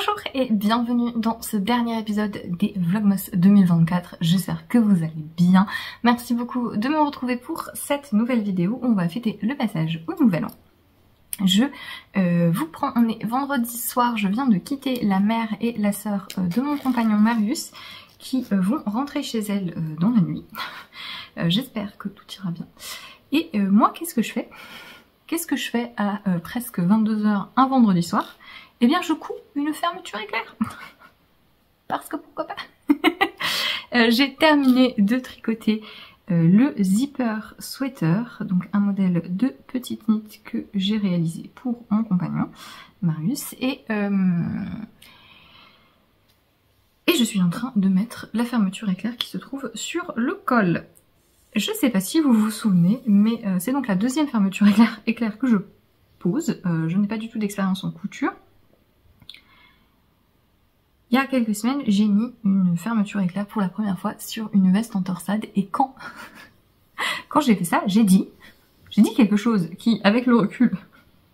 Bonjour et bienvenue dans ce dernier épisode des Vlogmas 2024. J'espère que vous allez bien. Merci beaucoup de me retrouver pour cette nouvelle vidéo où on va fêter le passage au Nouvel An. Je vous prends, on est vendredi soir, je viens de quitter la mère et la sœur de mon compagnon Marius qui vont rentrer chez elles dans la nuit. J'espère que tout ira bien. Et moi, qu'est-ce que je fais? Qu'est-ce que je fais à presque 22 h un vendredi soir? Eh bien, je couds une fermeture éclair. Parce que pourquoi pas. J'ai terminé de tricoter le zipper sweater, donc un modèle de petite knit que j'ai réalisé pour mon compagnon Marius. Et je suis en train de mettre la fermeture éclair qui se trouve sur le col. Je ne sais pas si vous vous souvenez, mais c'est donc la deuxième fermeture éclair que je pose. Je n'ai pas du tout d'expérience en couture. Il y a quelques semaines, j'ai mis une fermeture éclair pour la première fois sur une veste en torsade. Et quand j'ai fait ça, j'ai dit quelque chose qui, avec le recul,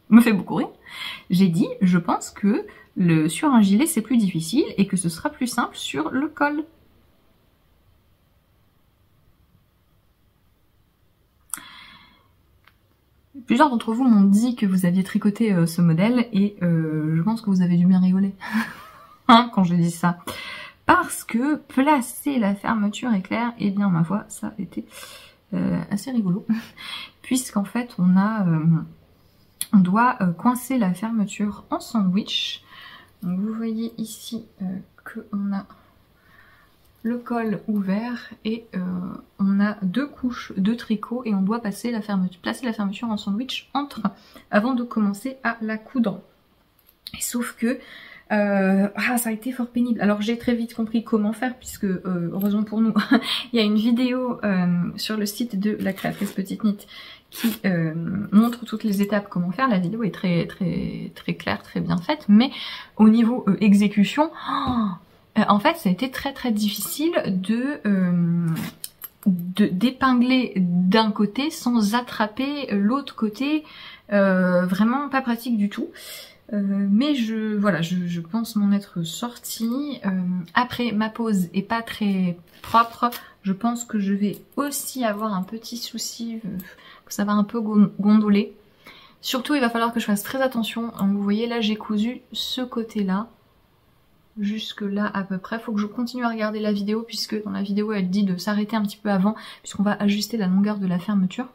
me fait beaucoup rire. J'ai dit, je pense que sur un gilet, c'est plus difficile et que ce sera plus simple sur le col. Plusieurs d'entre vous m'ont dit que vous aviez tricoté ce modèle et je pense que vous avez dû bien rigoler quand je dis ça. Parce que placer la fermeture éclair, eh bien ma foi, ça a été assez rigolo. Puisqu'en fait on doit coincer la fermeture en sandwich. Donc vous voyez ici qu'on a le col ouvert et on a deux couches de tricot et on doit placer la fermeture en sandwich avant de commencer à la coudre. Et sauf que ça a été fort pénible. Alors j'ai très vite compris comment faire puisque heureusement pour nous il y a une vidéo sur le site de la créatrice Petite Knit qui montre toutes les étapes comment faire. La vidéo est très claire, très bien faite, mais au niveau exécution, en fait ça a été très difficile d'épingler d'un côté sans attraper l'autre côté, vraiment pas pratique du tout. Mais je pense m'en être sortie. Après ma pause est pas très propre, je pense que je vais aussi avoir un petit souci, que ça va un peu gondoler. Surtout il va falloir que je fasse très attention. Donc, vous voyez là j'ai cousu ce côté là, jusque là à peu près. Faut que je continue à regarder la vidéo puisque dans la vidéo elle dit de s'arrêter un petit peu avant puisqu'on va ajuster la longueur de la fermeture.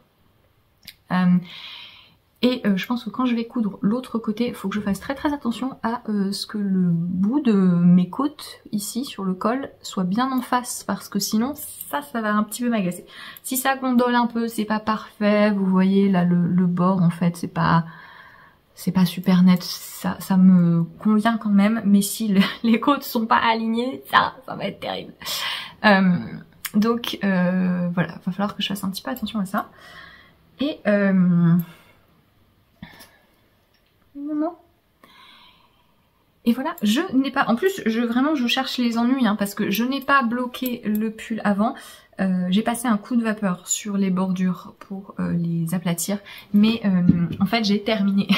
Et je pense que quand je vais coudre l'autre côté, il faut que je fasse très attention à ce que le bout de mes côtes, ici sur le col, soit bien en face, parce que sinon ça va un petit peu m'agacer. Si ça gondole un peu, c'est pas parfait, vous voyez là le bord en fait, c'est pas super net, ça me convient quand même, mais si les côtes sont pas alignées, ça va être terrible. Donc voilà, va falloir que je fasse un petit peu attention à ça. Et et voilà, je n'ai pas, en plus je cherche les ennuis parce que je n'ai pas bloqué le pull avant. J'ai passé un coup de vapeur sur les bordures pour les aplatir, mais en fait j'ai terminé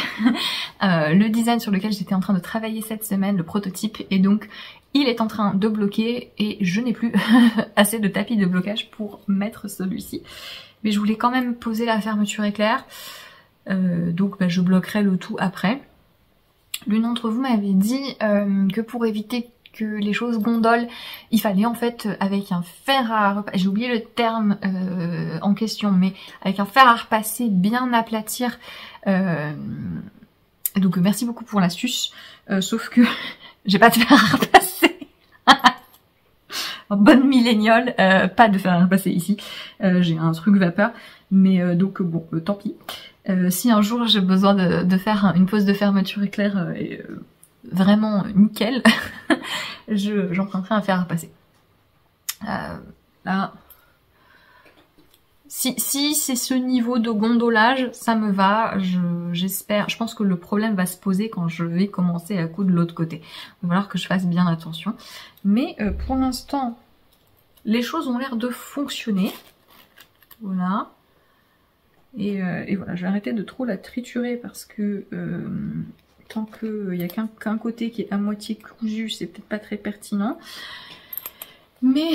le design sur lequel j'étais en train de travailler cette semaine, le prototype, et donc il est en train de bloquer et je n'ai plus assez de tapis de blocage pour mettre celui-ci. Mais je voulais quand même poser la fermeture éclair. Donc je bloquerai le tout après. L'une d'entre vous m'avait dit que pour éviter que les choses gondolent, il fallait en fait avec un fer à repasser, j'ai oublié le terme en question, mais avec un fer à repasser bien aplatir. Donc merci beaucoup pour l'astuce, sauf que j'ai pas de fer à repasser. En bonne milléniale, pas de fer à repasser ici. J'ai un truc vapeur, mais donc bon, tant pis. Si un jour j'ai besoin de faire une pose de fermeture éclair vraiment nickel, j'emprunterai un fer à repasser. Là, si c'est ce niveau de gondolage, ça me va. J'espère. Je pense que le problème va se poser quand je vais commencer à coudre de l'autre côté. Il va falloir que je fasse bien attention. Mais pour l'instant, les choses ont l'air de fonctionner. Voilà. Et voilà, je vais arrêter de trop la triturer parce que tant qu'il n'y a qu'un côté qui est à moitié cousu, c'est peut-être pas très pertinent. Mais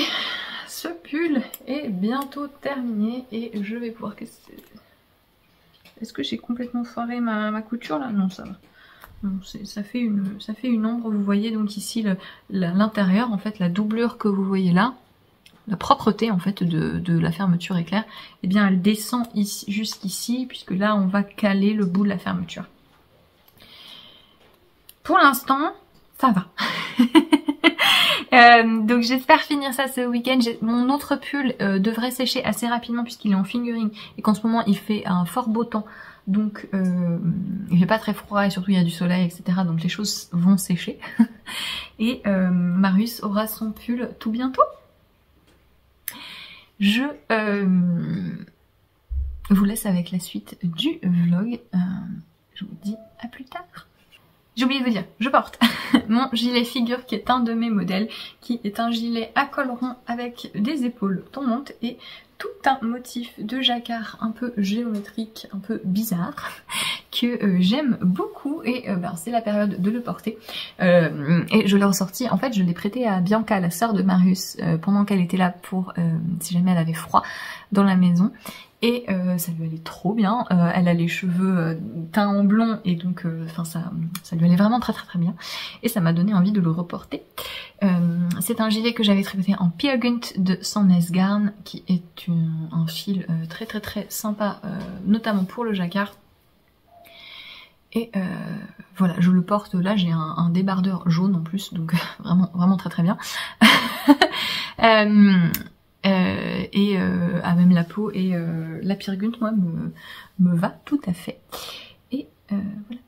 ce pull est bientôt terminé et je vais pouvoir... Est-ce que j'ai complètement foiré ma couture là? Non, ça va. Non, ça fait une ombre, vous voyez donc ici l'intérieur, en fait la doublure que vous voyez là, la propreté en fait de la fermeture éclair, et bien elle descend ici, jusqu'ici, puisque là on va caler le bout de la fermeture. Pour l'instant, ça va. Donc j'espère finir ça ce week-end. Mon autre pull devrait sécher assez rapidement puisqu'il est en fingering et qu'en ce moment il fait un fort beau temps. Donc il fait pas très froid et surtout il y a du soleil, etc. Donc les choses vont sécher. Et Marius aura son pull tout bientôt. Je vous laisse avec la suite du vlog. Je vous dis à plus tard. J'ai oublié de vous dire, je porte mon gilet figure qui est un de mes modèles, qui est un gilet à col rond avec des épaules tombantes et tout un motif de jacquard un peu géométrique, un peu bizarre, que j'aime beaucoup et c'est la période de le porter. Et je l'ai ressorti, en fait je l'ai prêté à Bianca, la sœur de Marius, pendant qu'elle était là pour, si jamais elle avait froid dans la maison. Et ça lui allait trop bien, elle a les cheveux teints en blond et donc ça lui allait vraiment très bien et ça m'a donné envie de le reporter. C'est un gilet que j'avais tricoté en Peer Gynt de Sandnes Garn qui est un fil très sympa, notamment pour le jacquard. Et voilà, je le porte là, j'ai un débardeur jaune en plus, donc vraiment très bien. À même la peau et la Peer Gynt moi me va tout à fait et voilà.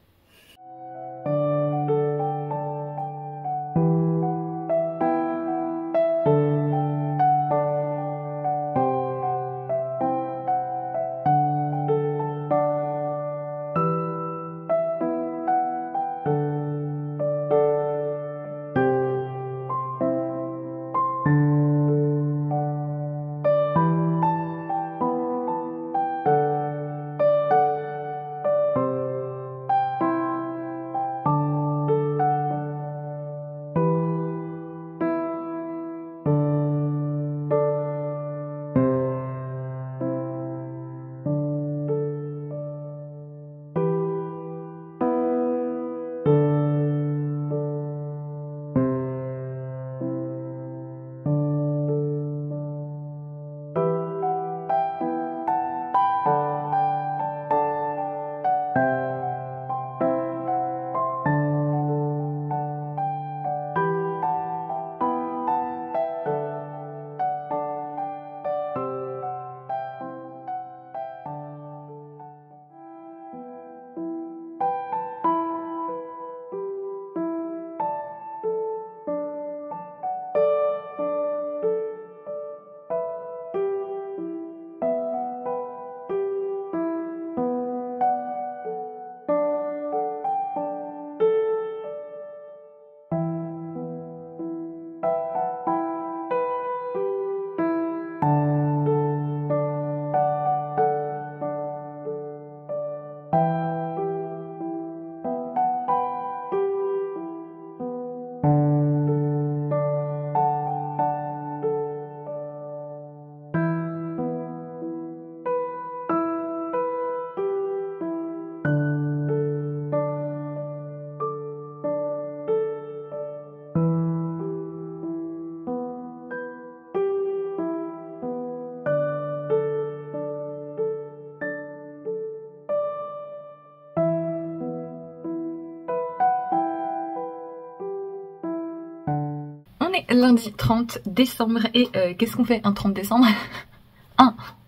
Lundi 30 décembre et qu'est-ce qu'on fait un 30 décembre?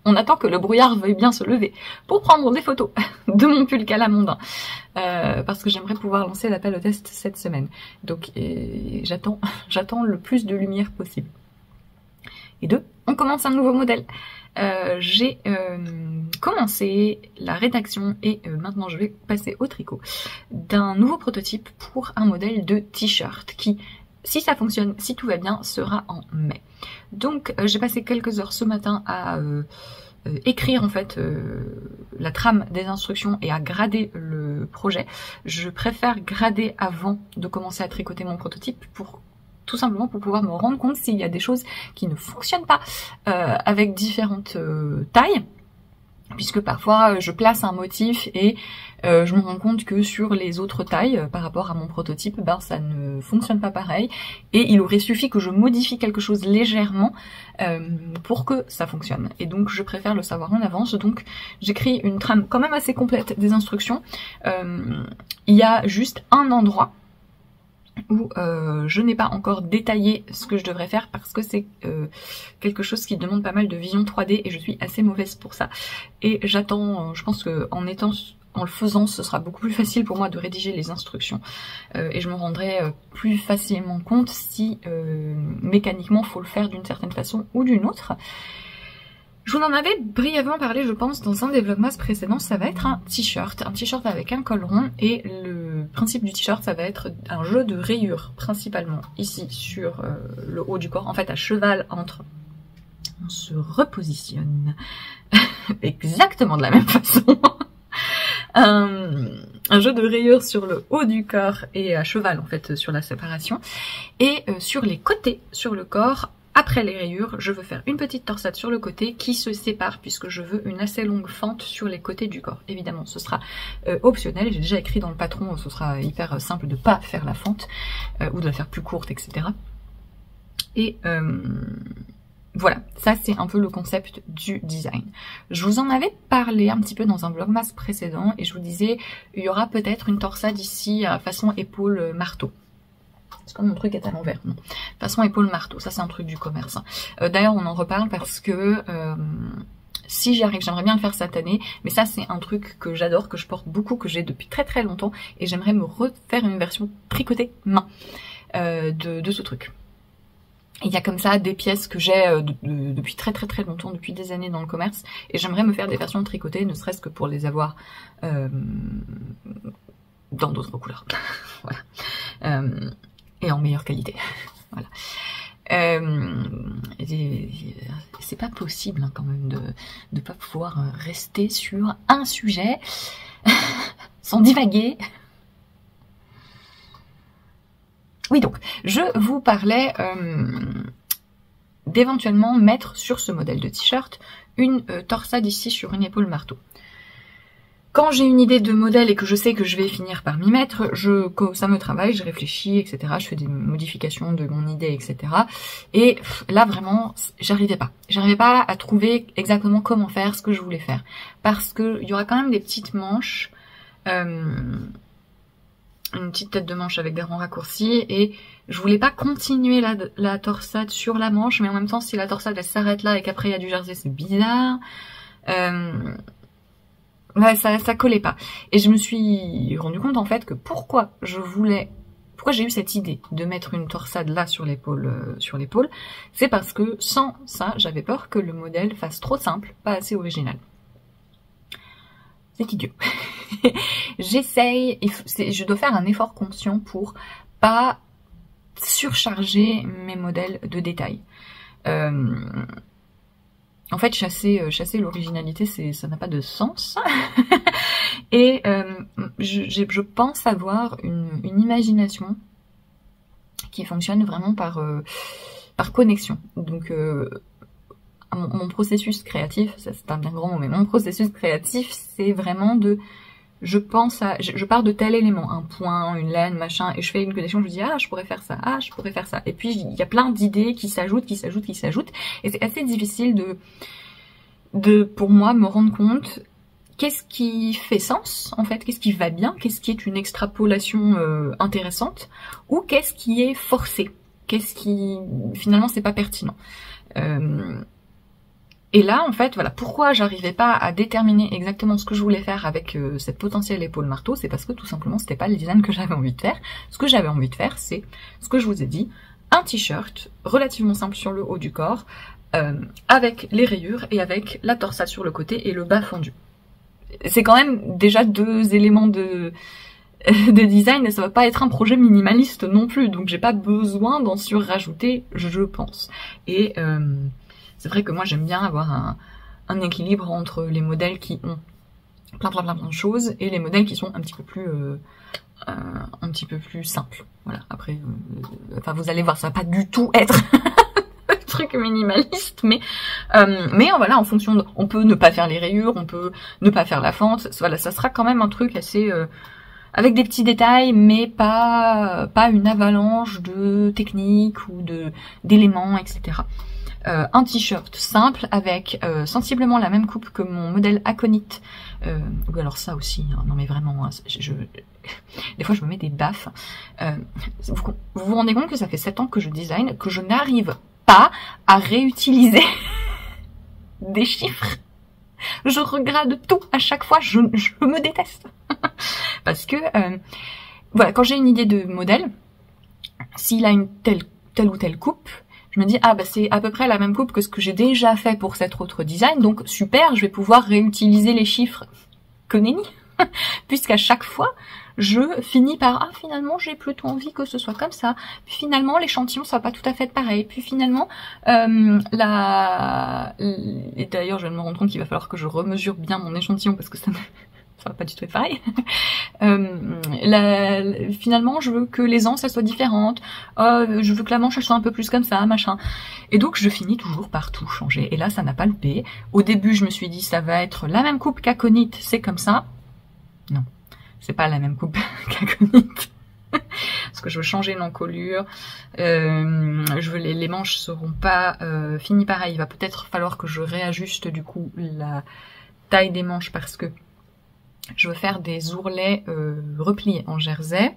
On attend que le brouillard veuille bien se lever pour prendre des photos de mon pull calamondin parce que j'aimerais pouvoir lancer l'appel au test cette semaine. Donc j'attends le plus de lumière possible. Et on commence un nouveau modèle. J'ai commencé la rédaction et maintenant je vais passer au tricot d'un nouveau prototype pour un modèle de t-shirt qui, si ça fonctionne, si tout va bien, sera en mai. Donc j'ai passé quelques heures ce matin à écrire en fait la trame des instructions et à grader le projet. Je préfère grader avant de commencer à tricoter mon prototype pour tout simplement pour pouvoir me rendre compte s'il y a des choses qui ne fonctionnent pas avec différentes tailles. Puisque parfois je place un motif et je me rends compte que sur les autres tailles par rapport à mon prototype, ben ça ne fonctionne pas pareil et il aurait suffi que je modifie quelque chose légèrement pour que ça fonctionne. Et donc je préfère le savoir en avance, donc j'écris une trame quand même assez complète des instructions. Il y a juste un endroit où je n'ai pas encore détaillé ce que je devrais faire parce que c'est quelque chose qui demande pas mal de vision 3D et je suis assez mauvaise pour ça. Et j'attends, je pense que en le faisant, ce sera beaucoup plus facile pour moi de rédiger les instructions et je me rendrai plus facilement compte si mécaniquement faut le faire d'une certaine façon ou d'une autre. Je vous en avais brièvement parlé, je pense, dans un des vlogmas précédents, ça va être un t-shirt avec un col rond, et le principe du t-shirt, ça va être un jeu de rayures, principalement ici sur le haut du corps, en fait à cheval entre... On se repositionne exactement de la même façon. Un jeu de rayures sur le haut du corps et à cheval en fait sur la séparation, et sur les côtés, sur le corps. Après les rayures, je veux faire une petite torsade sur le côté qui se sépare puisque je veux une assez longue fente sur les côtés du corps. Évidemment, ce sera optionnel. J'ai déjà écrit dans le patron, ce sera hyper simple de ne pas faire la fente ou de la faire plus courte, etc. Et voilà, ça c'est un peu le concept du design. Je vous en avais parlé un petit peu dans un vlogmas précédent et je vous disais, il y aura peut-être une torsade ici façon épaule marteau. C'est comme mon truc est à l'envers, non. Façon épaule marteau, ça c'est un truc du commerce. D'ailleurs on en reparle parce que si j'y arrive, j'aimerais bien le faire cette année, mais ça c'est un truc que j'adore, que je porte beaucoup, que j'ai depuis très très longtemps, et j'aimerais me refaire une version tricotée main de ce truc. Il y a comme ça des pièces que j'ai depuis très très très longtemps, depuis des années dans le commerce, et j'aimerais me faire des versions tricotées, ne serait-ce que pour les avoir dans d'autres couleurs. Voilà. Et en meilleure qualité. Voilà. C'est pas possible hein, quand même de pas pouvoir rester sur un sujet sans divaguer. Oui, donc je vous parlais d'éventuellement mettre sur ce modèle de t-shirt une torsade ici sur une épaule marteau. Quand j'ai une idée de modèle et que je sais que je vais finir par m'y mettre, ça me travaille, je réfléchis, etc. Je fais des modifications de mon idée, etc. Et là, vraiment, j'arrivais pas. J'arrivais pas à trouver exactement comment faire ce que je voulais faire. Parce que il y aura quand même des petites manches, une petite tête de manche avec des rangs raccourcis, et je voulais pas continuer la torsade sur la manche, mais en même temps, si la torsade elle s'arrête là et qu'après il y a du jersey, c'est bizarre. Ouais, ça collait pas. Et je me suis rendu compte en fait que pourquoi j'ai eu cette idée de mettre une torsade là sur l'épaule, c'est parce que sans ça, j'avais peur que le modèle fasse trop simple, pas assez original. C'est idiot. J'essaye, je dois faire un effort conscient pour pas surcharger mes modèles de détails. En fait, chasser l'originalité, ça n'a pas de sens. Et je pense avoir une imagination qui fonctionne vraiment par connexion. Donc, mon processus créatif, ça c'est un bien grand mot, mais mon processus créatif, c'est vraiment je pars de tel élément, un point, une laine, machin, et je fais une connexion, je me dis, ah, je pourrais faire ça, ah, je pourrais faire ça. Et puis, il y a plein d'idées qui s'ajoutent, et c'est assez difficile pour moi, me rendre compte qu'est-ce qui fait sens, en fait, qu'est-ce qui va bien, qu'est-ce qui est une extrapolation intéressante, ou qu'est-ce qui est forcé, qu'est-ce qui, finalement, c'est pas pertinent. Et là, en fait, voilà, pourquoi j'arrivais pas à déterminer exactement ce que je voulais faire avec cette potentielle épaule marteau, c'est parce que tout simplement, c'était pas le design que j'avais envie de faire. Ce que j'avais envie de faire, c'est ce que je vous ai dit, un t-shirt relativement simple sur le haut du corps, avec les rayures et avec la torsade sur le côté et le bas fondu. C'est quand même déjà deux éléments de design, et ça va pas être un projet minimaliste non plus, donc j'ai pas besoin d'en surrajouter, je pense. Et c'est vrai que moi j'aime bien avoir un équilibre entre les modèles qui ont plein de choses et les modèles qui sont un petit peu plus simples. Voilà, après, enfin vous allez voir, ça va pas du tout être un truc minimaliste, mais voilà, en fonction de, on peut ne pas faire les rayures, on peut ne pas faire la fente, voilà, ça sera quand même un truc assez avec des petits détails, mais pas une avalanche de techniques ou d'éléments, etc. Un t-shirt simple avec sensiblement la même coupe que mon modèle Aconite. Ou alors ça aussi, hein, non mais vraiment, hein, des fois je me mets des baffes. Vous vous rendez compte que ça fait 7 ans que je design, que je n'arrive pas à réutiliser des chiffres. Je regrade tout à chaque fois, je me déteste. Parce que, voilà, quand j'ai une idée de modèle, s'il a une telle ou telle coupe, je me dis, ah bah c'est à peu près la même coupe que ce que j'ai déjà fait pour cet autre design, donc super, je vais pouvoir réutiliser les chiffres. Que nenni. Puisqu'à chaque fois, je finis par, ah finalement j'ai plutôt envie que ce soit comme ça, puis finalement l'échantillon soit pas tout à fait pareil, puis finalement et d'ailleurs je vais me rendre compte qu'il va falloir que je remesure bien mon échantillon parce que ça va pas du tout être pareil. Finalement je veux que les anses elles soient différentes, je veux que la manche elle soit un peu plus comme ça, machin. Et donc je finis toujours par tout changer, et là ça n'a pas loupé. Au début je me suis dit ça va être la même coupe qu'Aconite, c'est comme ça. Non, c'est pas la même coupe qu'Aconite. Parce que je veux changer l'encolure, les manches seront pas finies pareil, il va peut-être falloir que je réajuste du coup la taille des manches parce que je veux faire des ourlets repliés en jersey,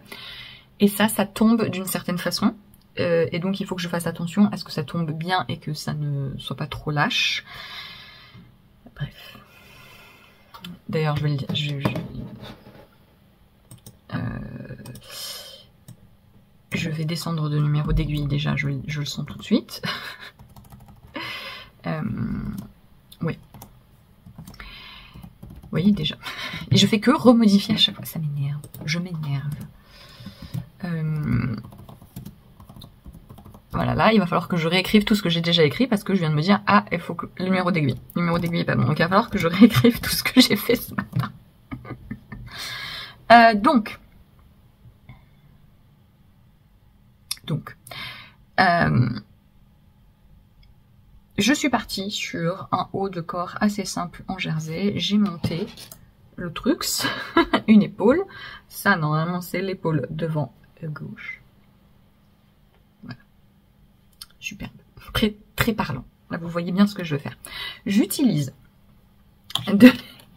et ça tombe d'une certaine façon, et donc il faut que je fasse attention à ce que ça tombe bien et que ça ne soit pas trop lâche. Bref. D'ailleurs, je vais le dire, je vais descendre de numéro d'aiguille déjà, je le sens tout de suite. Oui. Vous voyez déjà. Et je fais que remodifier à chaque fois. Ça m'énerve. Je m'énerve. Voilà, là, il va falloir que je réécrive tout ce que j'ai déjà écrit parce que je viens de me dire, ah, il faut que le numéro d'aiguille. Le numéro d'aiguille est pas bon. Donc, il va falloir que je réécrive tout ce que j'ai fait ce matin. Je suis partie sur un haut de corps assez simple en jersey. J'ai monté le truc, une épaule. Ça, normalement, c'est l'épaule devant gauche. Voilà. Superbe. Très, très parlant. Là, vous voyez bien ce que je veux faire. J'utilise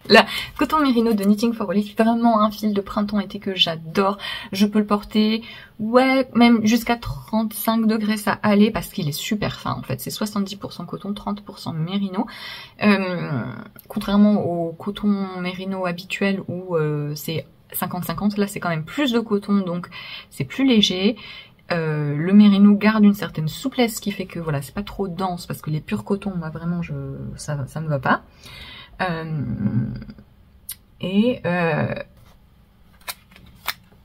la coton mérino de Knitting for Olive, vraiment un fil de printemps-été que j'adore. Je peux le porter, ouais, même jusqu'à 35 degrés ça allait parce qu'il est super fin en fait. C'est 70% coton, 30% mérino. Contrairement au coton mérino habituel où c'est 50-50, là c'est quand même plus de coton donc c'est plus léger. Le mérino garde une certaine souplesse qui fait que voilà, c'est pas trop dense parce que les purs cotons, moi vraiment ça me va pas.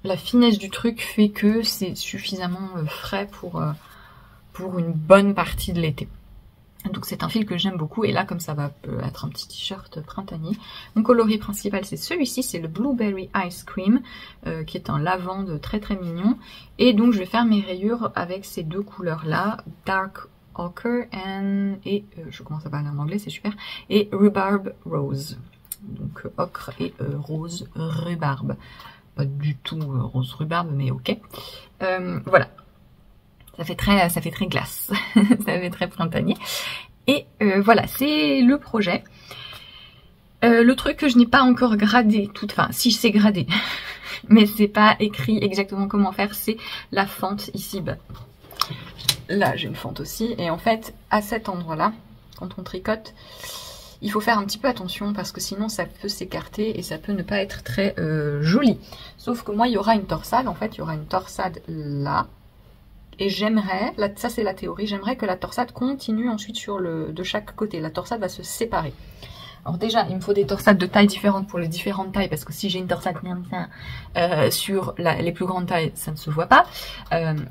La finesse du truc fait que c'est suffisamment frais pour une bonne partie de l'été. Donc c'est un fil que j'aime beaucoup, et là comme ça va être un petit t-shirt printanier. Mon coloris principal c'est celui-ci, c'est le Blueberry Ice Cream, qui est un lavande très très mignon. Et donc je vais faire mes rayures avec ces deux couleurs là, Dark Ochre et je commence à parler en anglais, c'est super, et Rhubarb Rose. Donc ocre et rose rhubarbe. Pas du tout rose rhubarbe, mais ok. Voilà. Ça fait très glace. Ça fait très printanier. Et voilà, c'est le projet. Le truc que je n'ai pas encore gradé, enfin si c'est gradé, mais c'est pas écrit exactement comment faire, c'est la fente ici bas. Là j'ai une fente aussi, et en fait à cet endroit là, quand on tricote, il faut faire un petit peu attention parce que sinon ça peut s'écarter et ça peut ne pas être très joli. Sauf que moi il y aura une torsade, en fait il y aura une torsade là, et j'aimerais, ça c'est la théorie, j'aimerais que la torsade continue ensuite de chaque côté, la torsade va se séparer. Alors déjà, il me faut des torsades de taille différentes pour les différentes tailles, parce que si j'ai une torsade comme ça sur les plus grandes tailles, ça ne se voit pas.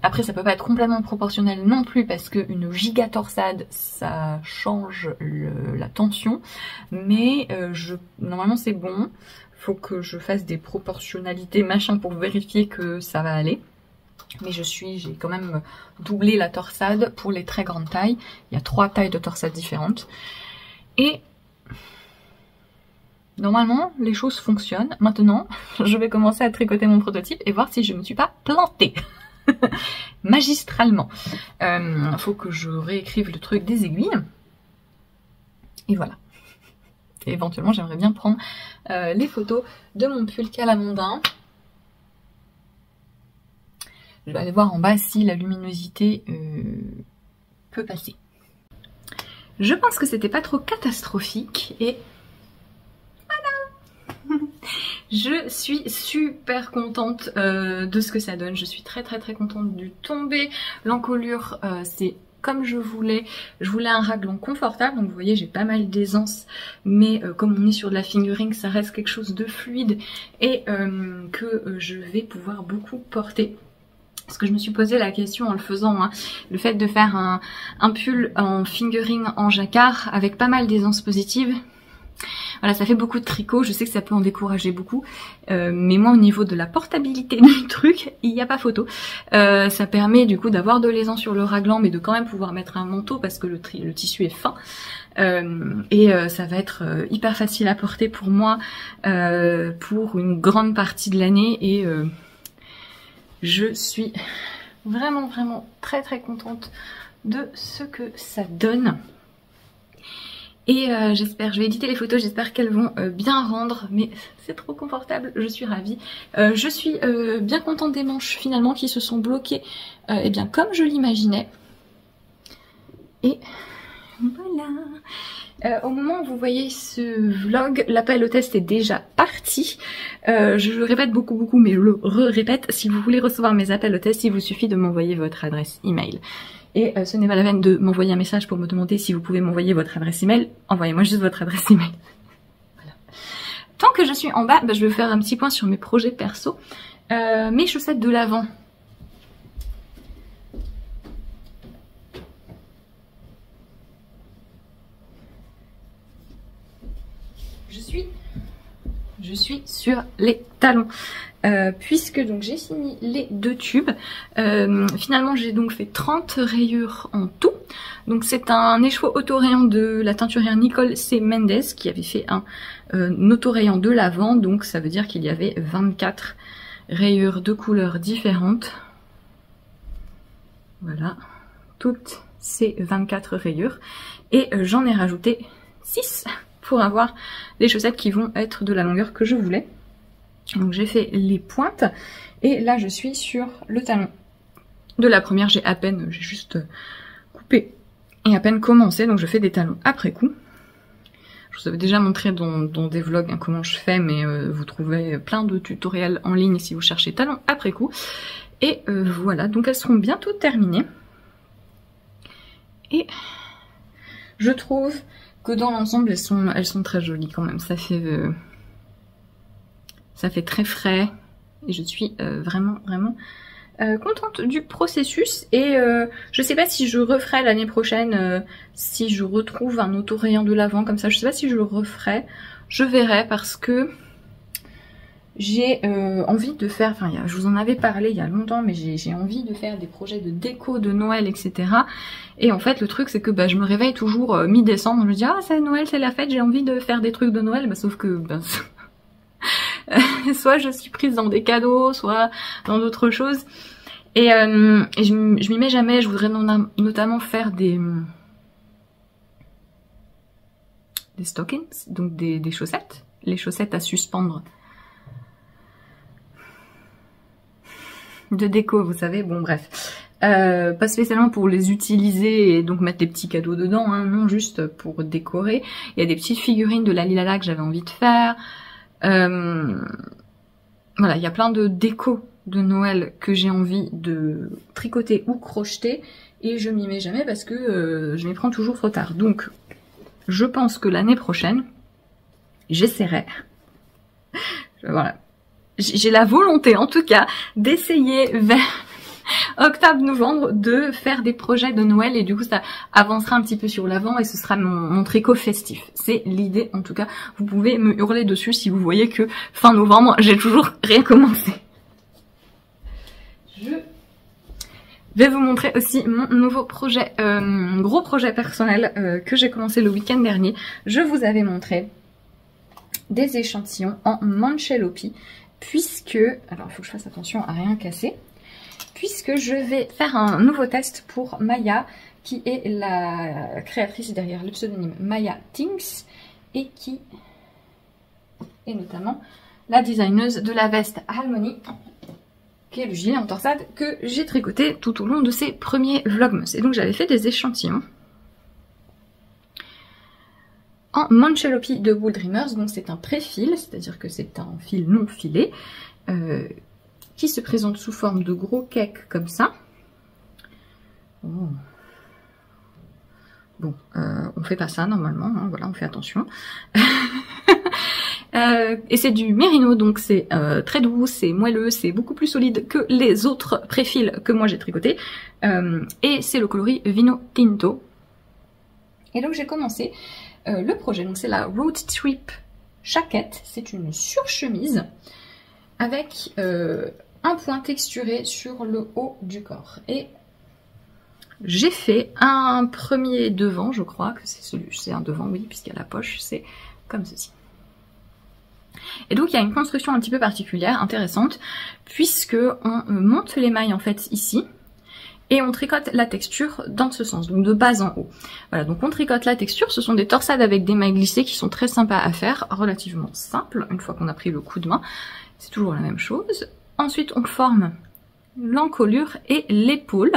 Après, ça peut pas être complètement proportionnel non plus, parce qu'une giga torsade, ça change la tension. Mais normalement, c'est bon. Faut que je fasse des proportionnalités machin pour vérifier que ça va aller. Mais j'ai quand même doublé la torsade pour les très grandes tailles. Il y a 3 tailles de torsade différentes. Et normalement, les choses fonctionnent. Maintenant, je vais commencer à tricoter mon prototype et voir si je ne me suis pas plantée. Magistralement. Faut que je réécrive le truc des aiguilles. Et voilà. Et éventuellement, j'aimerais bien prendre les photos de mon pull calamondin. Je vais aller voir en bas si la luminosité peut passer. Je pense que c'était pas trop catastrophique et voilà. Je suis super contente de ce que ça donne. Je suis très contente du tombé. L'encolure, c'est comme je voulais. Je voulais un raglan confortable, donc vous voyez j'ai pas mal d'aisance, mais comme on est sur de la fingering, ça reste quelque chose de fluide et que je vais pouvoir beaucoup porter. Parce que je me suis posé la question en le faisant, hein, le fait de faire un pull en fingering en jacquard avec pas mal d'aisance positive. Voilà, ça fait beaucoup de tricot, je sais que ça peut en décourager beaucoup, mais moi au niveau de la portabilité du truc, il n'y a pas photo. Ça permet du coup d'avoir de l'aisance sur le raglan, mais de quand même pouvoir mettre un manteau parce que le tissu est fin. Ça va être hyper facile à porter pour moi pour une grande partie de l'année et je suis vraiment très contente de ce que ça donne. Et j'espère, je vais éditer les photos, j'espère qu'elles vont bien rendre, mais c'est trop confortable, je suis ravie. Je suis bien contente des manches finalement qui se sont bloquées, et bien comme je l'imaginais. Et voilà. Au moment où vous voyez ce vlog, l'appel au test est déjà parti. Je le répète beaucoup, mais je le répète. Si vous voulez recevoir mes appels au test, il vous suffit de m'envoyer votre adresse email. Et ce n'est pas la peine de m'envoyer un message pour me demander si vous pouvez m'envoyer votre adresse email. Envoyez-moi juste votre adresse email. Voilà. Tant que je suis en bas, je vais faire un petit point sur mes projets perso. Mes chaussettes de l'avant. Je suis sur les talons. Puisque donc j'ai fini les 2 tubes. Finalement j'ai donc fait 30 rayures en tout. Donc c'est un écheveau auto-rayant de la teinturière Nicole C. Mendes qui avait fait un auto-rayant de l'avant. Donc ça veut dire qu'il y avait 24 rayures de couleurs différentes. Voilà, toutes ces 24 rayures. Et j'en ai rajouté 6 pour avoir les chaussettes qui vont être de la longueur que je voulais. Donc j'ai fait les pointes et là je suis sur le talon de la première. J'ai juste coupé et à peine commencé, donc je fais des talons après coup. Je vous avais déjà montré dans des vlogs hein, comment je fais, mais vous trouvez plein de tutoriels en ligne si vous cherchez talons après coup. Et voilà, donc elles seront bientôt terminées. Et je trouve que dans l'ensemble elles sont très jolies quand même. Ça fait très frais et je suis vraiment contente du processus. Et je sais pas si je referai l'année prochaine, si je retrouve un auto-rayant de l'avant comme ça, je sais pas si je le referai, je verrai, parce que j'ai envie de faire, enfin je vous en avais parlé il y a longtemps, mais j'ai envie de faire des projets de déco de Noël, etc. Et en fait le truc c'est que je me réveille toujours mi-décembre, je me dis ah c'est Noël, c'est la fête, j'ai envie de faire des trucs de Noël, sauf que soit je suis prise dans des cadeaux, soit dans d'autres choses. Et je m'y mets jamais. Je voudrais notamment faire des stockings, donc des chaussettes. Les chaussettes à suspendre. De déco, vous savez, bon bref. Pas spécialement pour les utiliser et donc mettre des petits cadeaux dedans, hein, non, juste pour décorer. Il y a des petites figurines de la Lilala que j'avais envie de faire. Voilà, il y a plein de déco de Noël que j'ai envie de tricoter ou crocheter et je m'y mets jamais parce que je m'y prends toujours trop tard. Donc je pense que l'année prochaine, j'essaierai. Voilà. J'ai la volonté, en tout cas, d'essayer vers octobre-novembre de faire des projets de Noël et du coup ça avancera un petit peu sur l'avant et ce sera mon tricot festif. C'est l'idée en tout cas. Vous pouvez me hurler dessus si vous voyez que fin novembre, j'ai toujours rien commencé. Je vais vous montrer aussi mon nouveau projet, gros projet personnel que j'ai commencé le week-end dernier. Je vous avais montré des échantillons en Manchelopi puisque, alors il faut que je fasse attention à rien casser, puisque je vais faire un nouveau test pour Maya, qui est la créatrice derrière le pseudonyme Maya Things, et qui est notamment la designeuse de la veste Harmony, qui est le gilet en torsade que j'ai tricoté tout au long de ces premiers vlogmas. Et donc j'avais fait des échantillons en Manchelopi de Wool Dreamers, donc c'est un pré-fil, c'est-à-dire que c'est un fil non filé, qui se présente sous forme de gros cakes comme ça. Oh. Bon, on fait pas ça normalement, hein, voilà, on fait attention. Et c'est du mérino, donc c'est très doux, c'est moelleux, c'est beaucoup plus solide que les autres préfils que moi j'ai tricotés. Et c'est le coloris Vino Tinto. Et donc j'ai commencé le projet, donc c'est la Road Trip Jacket, c'est une surchemise avec un point texturé sur le haut du corps. Et j'ai fait un premier devant, je crois que c'est celui, c'est un devant, oui, puisqu'il y a la poche, c'est comme ceci. Et donc il y a une construction un petit peu particulière, intéressante, puisque on monte les mailles en fait ici, et on tricote la texture dans ce sens, donc de bas en haut. Voilà, donc on tricote la texture, ce sont des torsades avec des mailles glissées qui sont très sympas à faire, relativement simples, une fois qu'on a pris le coup de main, c'est toujours la même chose. Ensuite on forme l'encolure et l'épaule,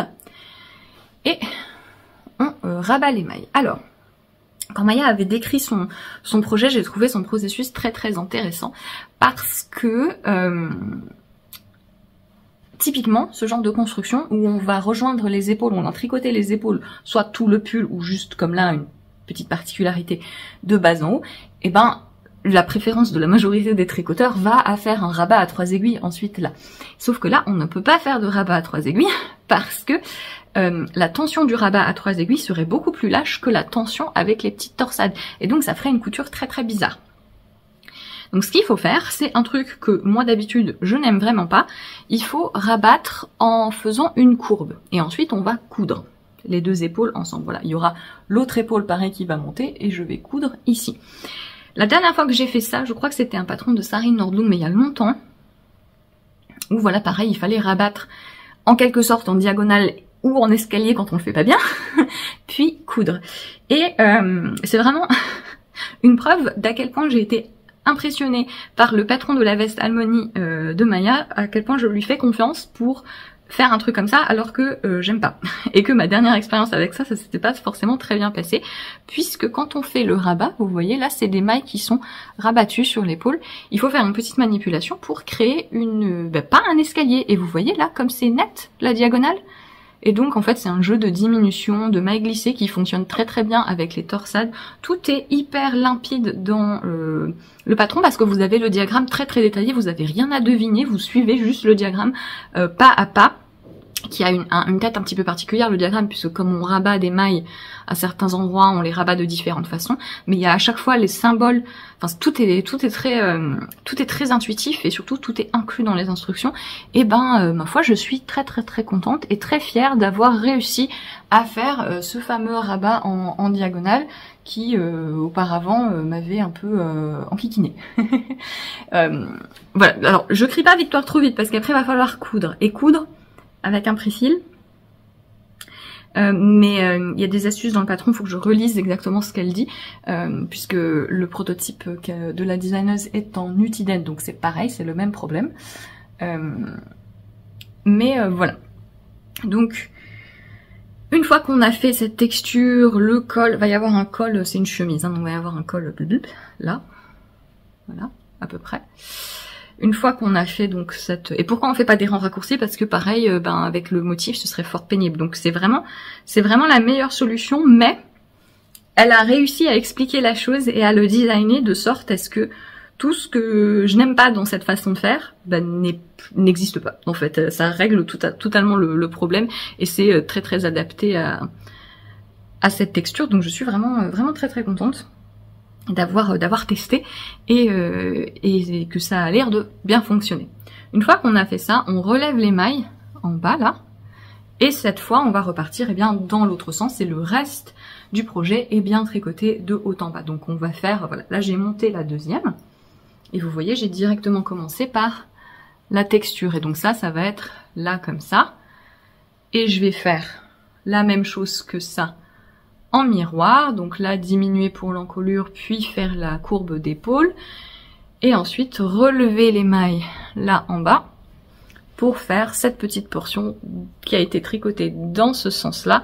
et on rabat les mailles. Alors, quand Maya avait décrit son projet, j'ai trouvé son processus très très intéressant, parce que typiquement, ce genre de construction où on va rejoindre les épaules, on va tricoter les épaules, soit tout le pull ou juste comme là une petite particularité de bas en haut, et ben la préférence de la majorité des tricoteurs va à faire un rabat à 3 aiguilles ensuite là. Sauf que là, on ne peut pas faire de rabat à 3 aiguilles parce que la tension du rabat à 3 aiguilles serait beaucoup plus lâche que la tension avec les petites torsades. Et donc ça ferait une couture très très bizarre. Donc ce qu'il faut faire, c'est un truc que moi d'habitude je n'aime vraiment pas. Il faut rabattre en faisant une courbe. Et ensuite on va coudre les deux épaules ensemble. Voilà, il y aura l'autre épaule pareil qui va monter et je vais coudre ici. La dernière fois que j'ai fait ça, je crois que c'était un patron de Sari Nordlund, mais il y a longtemps, où voilà pareil, il fallait rabattre en quelque sorte en diagonale ou en escalier quand on le fait pas bien, puis coudre. Et c'est vraiment une preuve d'à quel point j'ai été impressionnée par le patron de la veste Harmony de Maya, à quel point je lui fais confiance pour faire un truc comme ça alors que j'aime pas. Et que ma dernière expérience avec ça s'était pas forcément très bien passé, puisque quand on fait le rabat, vous voyez là c'est des mailles qui sont rabattues sur l'épaule, il faut faire une petite manipulation pour créer une, pas un escalier, et vous voyez là comme c'est net la diagonale. Et donc en fait c'est un jeu de diminution, de mailles glissées qui fonctionne très très bien avec les torsades. Tout est hyper limpide dans le patron parce que vous avez le diagramme très très détaillé, vous avez rien à deviner, vous suivez juste le diagramme pas à pas, qui a une tête un petit peu particulière le diagramme, puisque comme on rabat des mailles à certains endroits, on les rabat de différentes façons, mais il y a à chaque fois les symboles, enfin tout est très intuitif et surtout tout est inclus dans les instructions. Et ma foi, je suis très très très contente et très fière d'avoir réussi à faire ce fameux rabat en diagonale qui auparavant m'avait un peu enquiquiné. Voilà, alors je crie pas victoire trop vite parce qu'après il va falloir coudre, et coudre avec un préfil. Mais il y a des astuces dans le patron, il faut que je relise exactement ce qu'elle dit, puisque le prototype de la designeuse est en Utiden, donc c'est pareil, c'est le même problème. Voilà. Donc, une fois qu'on a fait cette texture, le col, va y avoir un col, c'est une chemise, hein, donc il va y avoir un col là, voilà, à peu près. Une fois qu'on a fait donc cette... Et pourquoi on fait pas des rangs raccourcis? Parce que pareil, avec le motif, ce serait fort pénible. Donc c'est vraiment la meilleure solution, mais elle a réussi à expliquer la chose et à le designer de sorte à ce que tout ce que je n'aime pas dans cette façon de faire n'existe pas. En fait, ça règle totalement le problème et c'est très adapté à cette texture. Donc je suis vraiment très contente d'avoir testé et que ça a l'air de bien fonctionner. Une fois qu'on a fait ça, on relève les mailles en bas là. Et cette fois, on va repartir dans l'autre sens et le reste du projet est bien tricoté de haut en bas. Donc on va faire, voilà, là j'ai monté la deuxième. Et vous voyez, j'ai directement commencé par la texture. Et donc ça va être là comme ça. Et je vais faire la même chose que ça en miroir. Donc là, diminuer pour l'encolure, puis faire la courbe d'épaule. Et ensuite, relever les mailles là en bas pour faire cette petite portion qui a été tricotée dans ce sens-là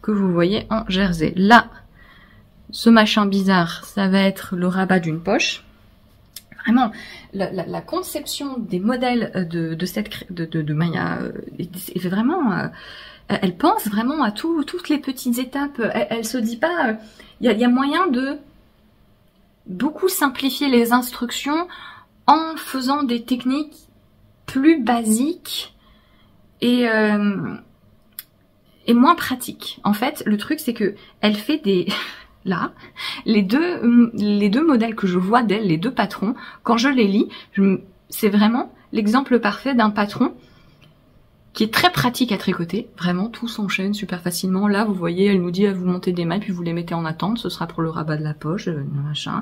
que vous voyez en jersey. Là, ce machin bizarre, ça va être le rabat d'une poche. Vraiment, la conception des modèles de Maya est vraiment... elle pense vraiment à toutes les petites étapes. Elle se dit pas... Il y a moyen de beaucoup simplifier les instructions en faisant des techniques plus basiques et moins pratiques. En fait, le truc, c'est que elle fait des... Là, les deux modèles que je vois d'elle, les deux patrons, quand je les lis, c'est vraiment l'exemple parfait d'un patron qui est très pratique à tricoter. Vraiment, tout s'enchaîne super facilement. Là, vous voyez, elle nous dit, vous montez des mailles, puis vous les mettez en attente. Ce sera pour le rabat de la poche, machin.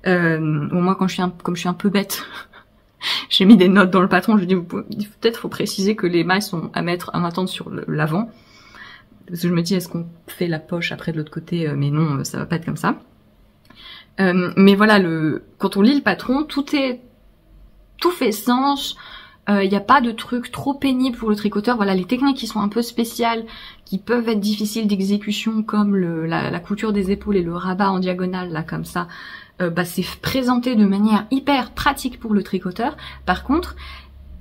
Bon, moi, comme je suis un peu bête, j'ai mis des notes dans le patron. Je dis, peut-être faut préciser que les mailles sont à mettre en attente sur l'avant. Parce que je me dis, est-ce qu'on fait la poche après de l'autre côté? Mais non, ça va pas être comme ça. Mais voilà, quand on lit le patron, tout fait sens. Il n'y a pas de truc trop pénible pour le tricoteur. Voilà, les techniques qui sont un peu spéciales, qui peuvent être difficiles d'exécution, comme la couture des épaules et le rabat en diagonale, là, comme ça, c'est présenté de manière hyper pratique pour le tricoteur. Par contre,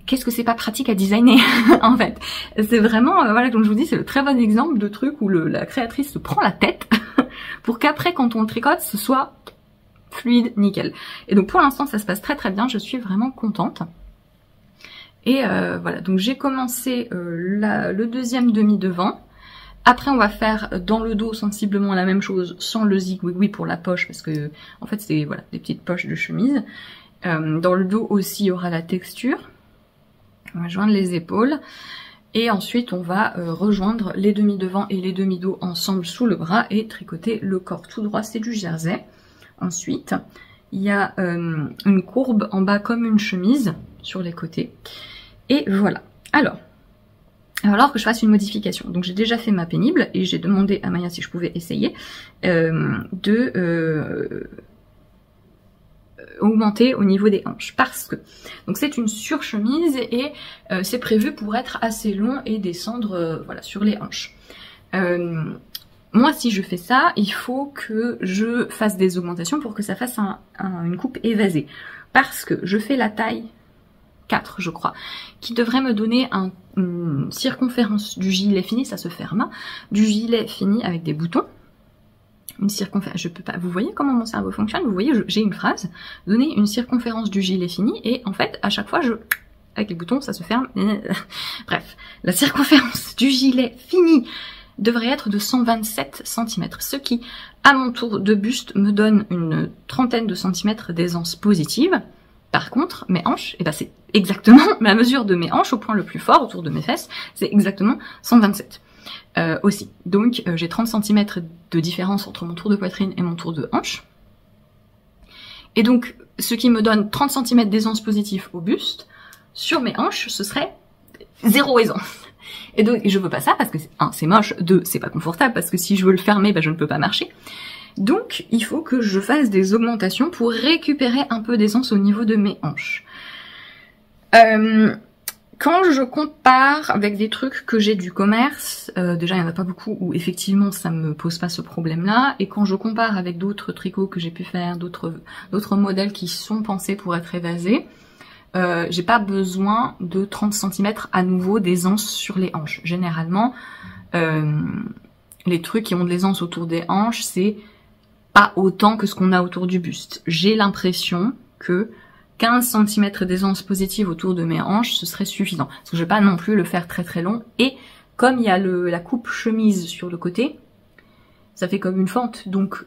qu'est-ce que c'est pas pratique à designer en fait? C'est vraiment, voilà, comme je vous dis, c'est le très bon exemple de truc où la créatrice se prend la tête pour qu'après, quand on le tricote, ce soit fluide, nickel. Et donc pour l'instant, ça se passe très bien, je suis vraiment contente. Et voilà, donc j'ai commencé le deuxième demi-devant. Après, on va faire dans le dos sensiblement la même chose, sans le zigouigoui pour la poche, parce que en fait, c'est voilà, des petites poches de chemise. Dans le dos aussi, il y aura la texture. On va joindre les épaules et ensuite on va rejoindre les demi-devant et les demi-dos ensemble sous le bras et tricoter le corps tout droit, c'est du jersey. Ensuite, il y a une courbe en bas comme une chemise sur les côtés. Et voilà. Alors, il va falloir que je fasse une modification. Donc j'ai déjà fait ma pénible et j'ai demandé à Maya si je pouvais essayer augmenter au niveau des hanches parce que donc c'est une surchemise et c'est prévu pour être assez long et descendre voilà sur les hanches. Moi si je fais ça, il faut que je fasse des augmentations pour que ça fasse une coupe évasée parce que je fais la taille 4 je crois qui devrait me donner une circonférence du gilet fini, ça se ferme, du gilet fini avec des boutons. Une circonférence, je peux pas, vous voyez comment mon cerveau fonctionne, vous voyez, j'ai une phrase, donner une circonférence du gilet fini, et en fait, à chaque fois, avec les boutons, ça se ferme, bref, la circonférence du gilet fini devrait être de 127 cm, ce qui, à mon tour de buste, me donne une trentaine de centimètres d'aisance positive. Par contre, mes hanches, c'est exactement la mesure de mes hanches au point le plus fort, autour de mes fesses, c'est exactement 127. Aussi. Donc j'ai 30 cm de différence entre mon tour de poitrine et mon tour de hanche. Et donc ce qui me donne 30 cm d'aisance positive au buste, sur mes hanches, ce serait 0 aisance. Et donc je veux pas ça parce que 1 c'est moche, 2 c'est pas confortable parce que si je veux le fermer, je ne peux pas marcher. Donc il faut que je fasse des augmentations pour récupérer un peu d'aisance au niveau de mes hanches. Quand je compare avec des trucs que j'ai du commerce, déjà il n'y en a pas beaucoup où effectivement ça me pose pas ce problème-là, et quand je compare avec d'autres tricots que j'ai pu faire, d'autres modèles qui sont pensés pour être évasés, j'ai pas besoin de 30 cm à nouveau d'aisance sur les hanches. Généralement, les trucs qui ont de l'aisance autour des hanches, c'est pas autant que ce qu'on a autour du buste. J'ai l'impression que 15 cm d'aisance positive autour de mes hanches, ce serait suffisant. Parce que je vais pas non plus le faire très très long. Et comme il y a la coupe chemise sur le côté, ça fait comme une fente. Donc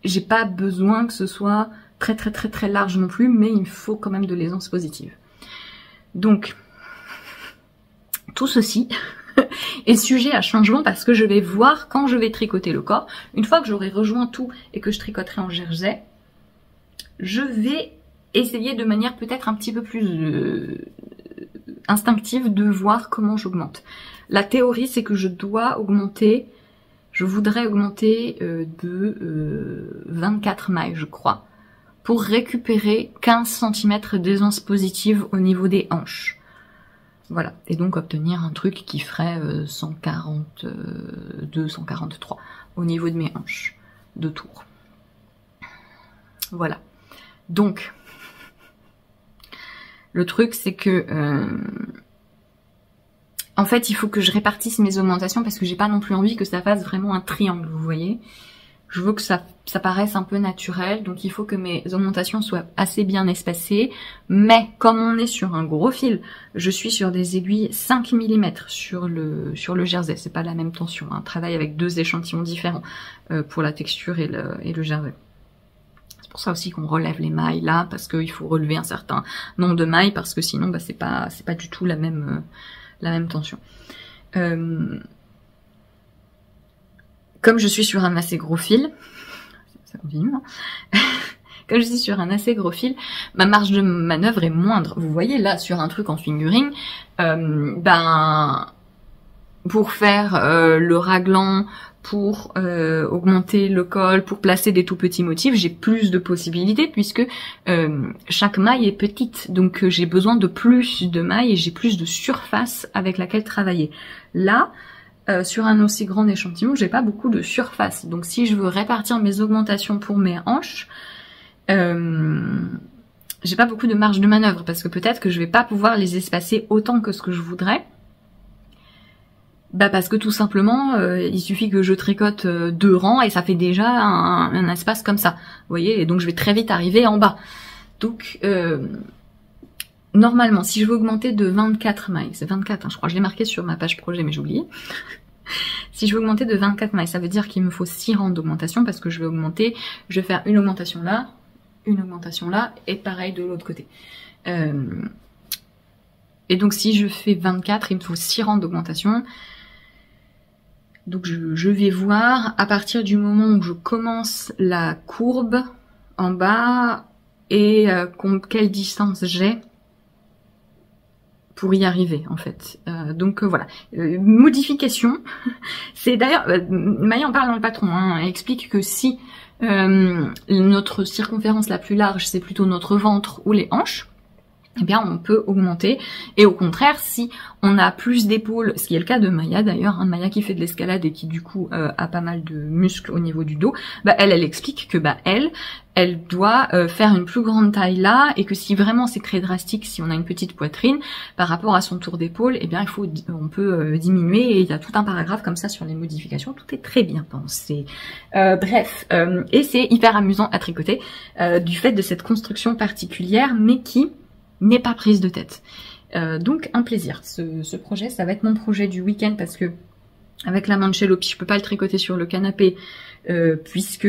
j'ai pas besoin que ce soit très très très très large non plus, mais il me faut quand même de l'aisance positive. Donc tout ceci est sujet à changement parce que je vais voir quand je vais tricoter le corps. Une fois que j'aurai rejoint tout et que je tricoterai en jersey, je vais essayer de manière peut-être un petit peu plus instinctive de voir comment j'augmente. La théorie, c'est que je voudrais augmenter de 24 mailles, je crois, pour récupérer 15 cm d'aisance positive au niveau des hanches. Voilà, et donc obtenir un truc qui ferait 142, 143 au niveau de mes hanches de tour. Voilà. Donc, le truc c'est que en fait il faut que je répartisse mes augmentations parce que j'ai pas non plus envie que ça fasse vraiment un triangle, vous voyez. Je veux que ça paraisse un peu naturel, donc il faut que mes augmentations soient assez bien espacées. Mais comme on est sur un gros fil, je suis sur des aiguilles 5 mm sur le jersey. C'est pas la même tension, hein. Travaille avec 2 échantillons différents pour la texture et le jersey. C'est pour ça aussi qu'on relève les mailles là, parce qu'il faut relever un certain nombre de mailles, parce que sinon bah, c'est pas du tout la même tension. Comme je suis sur un assez gros fil, ça continue, hein. Comme je suis sur un assez gros fil, ma marge de manœuvre est moindre. Vous voyez là sur un truc en fingering, ben pour faire le raglan, pour augmenter le col, pour placer des tout petits motifs, j'ai plus de possibilités puisque chaque maille est petite, donc j'ai besoin de plus de mailles et j'ai plus de surface avec laquelle travailler. Là, sur un aussi grand échantillon, j'ai pas beaucoup de surface. Donc si je veux répartir mes augmentations pour mes hanches, j'ai pas beaucoup de marge de manœuvre parce que peut-être que je vais pas pouvoir les espacer autant que ce que je voudrais. Bah parce que tout simplement, il suffit que je tricote 2 rangs et ça fait déjà un espace comme ça. Vous voyez, et donc je vais très vite arriver en bas. Donc normalement, si je veux augmenter de 24 mailles, c'est 24, hein, je crois, je l'ai marqué sur ma page projet, mais j'ai oublié. Si je veux augmenter de 24 mailles, ça veut dire qu'il me faut 6 rangs d'augmentation parce que je vais faire une augmentation là, et pareil de l'autre côté. Et donc si je fais 24, il me faut 6 rangs d'augmentation. Donc je vais voir à partir du moment où je commence la courbe en bas et quelle distance j'ai pour y arriver en fait. Donc voilà, modification. C'est d'ailleurs, Maya en parle dans le patron, hein, elle explique que si notre circonférence la plus large c'est plutôt notre ventre ou les hanches, eh bien on peut augmenter, et au contraire si on a plus d'épaules, ce qui est le cas de Maya d'ailleurs, hein, Maya qui fait de l'escalade et qui du coup a pas mal de muscles au niveau du dos, bah elle explique que bah elle doit faire une plus grande taille là, et que si vraiment c'est très drastique, si on a une petite poitrine par rapport à son tour d'épaule, eh bien on peut diminuer, et il y a tout un paragraphe comme ça sur les modifications, tout est très bien pensé. Bref, et c'est hyper amusant à tricoter du fait de cette construction particulière, mais qui n'est pas prise de tête. Donc un plaisir. Ce projet, ça va être mon projet du week-end parce que avec la Manchelopi, je peux pas le tricoter sur le canapé puisque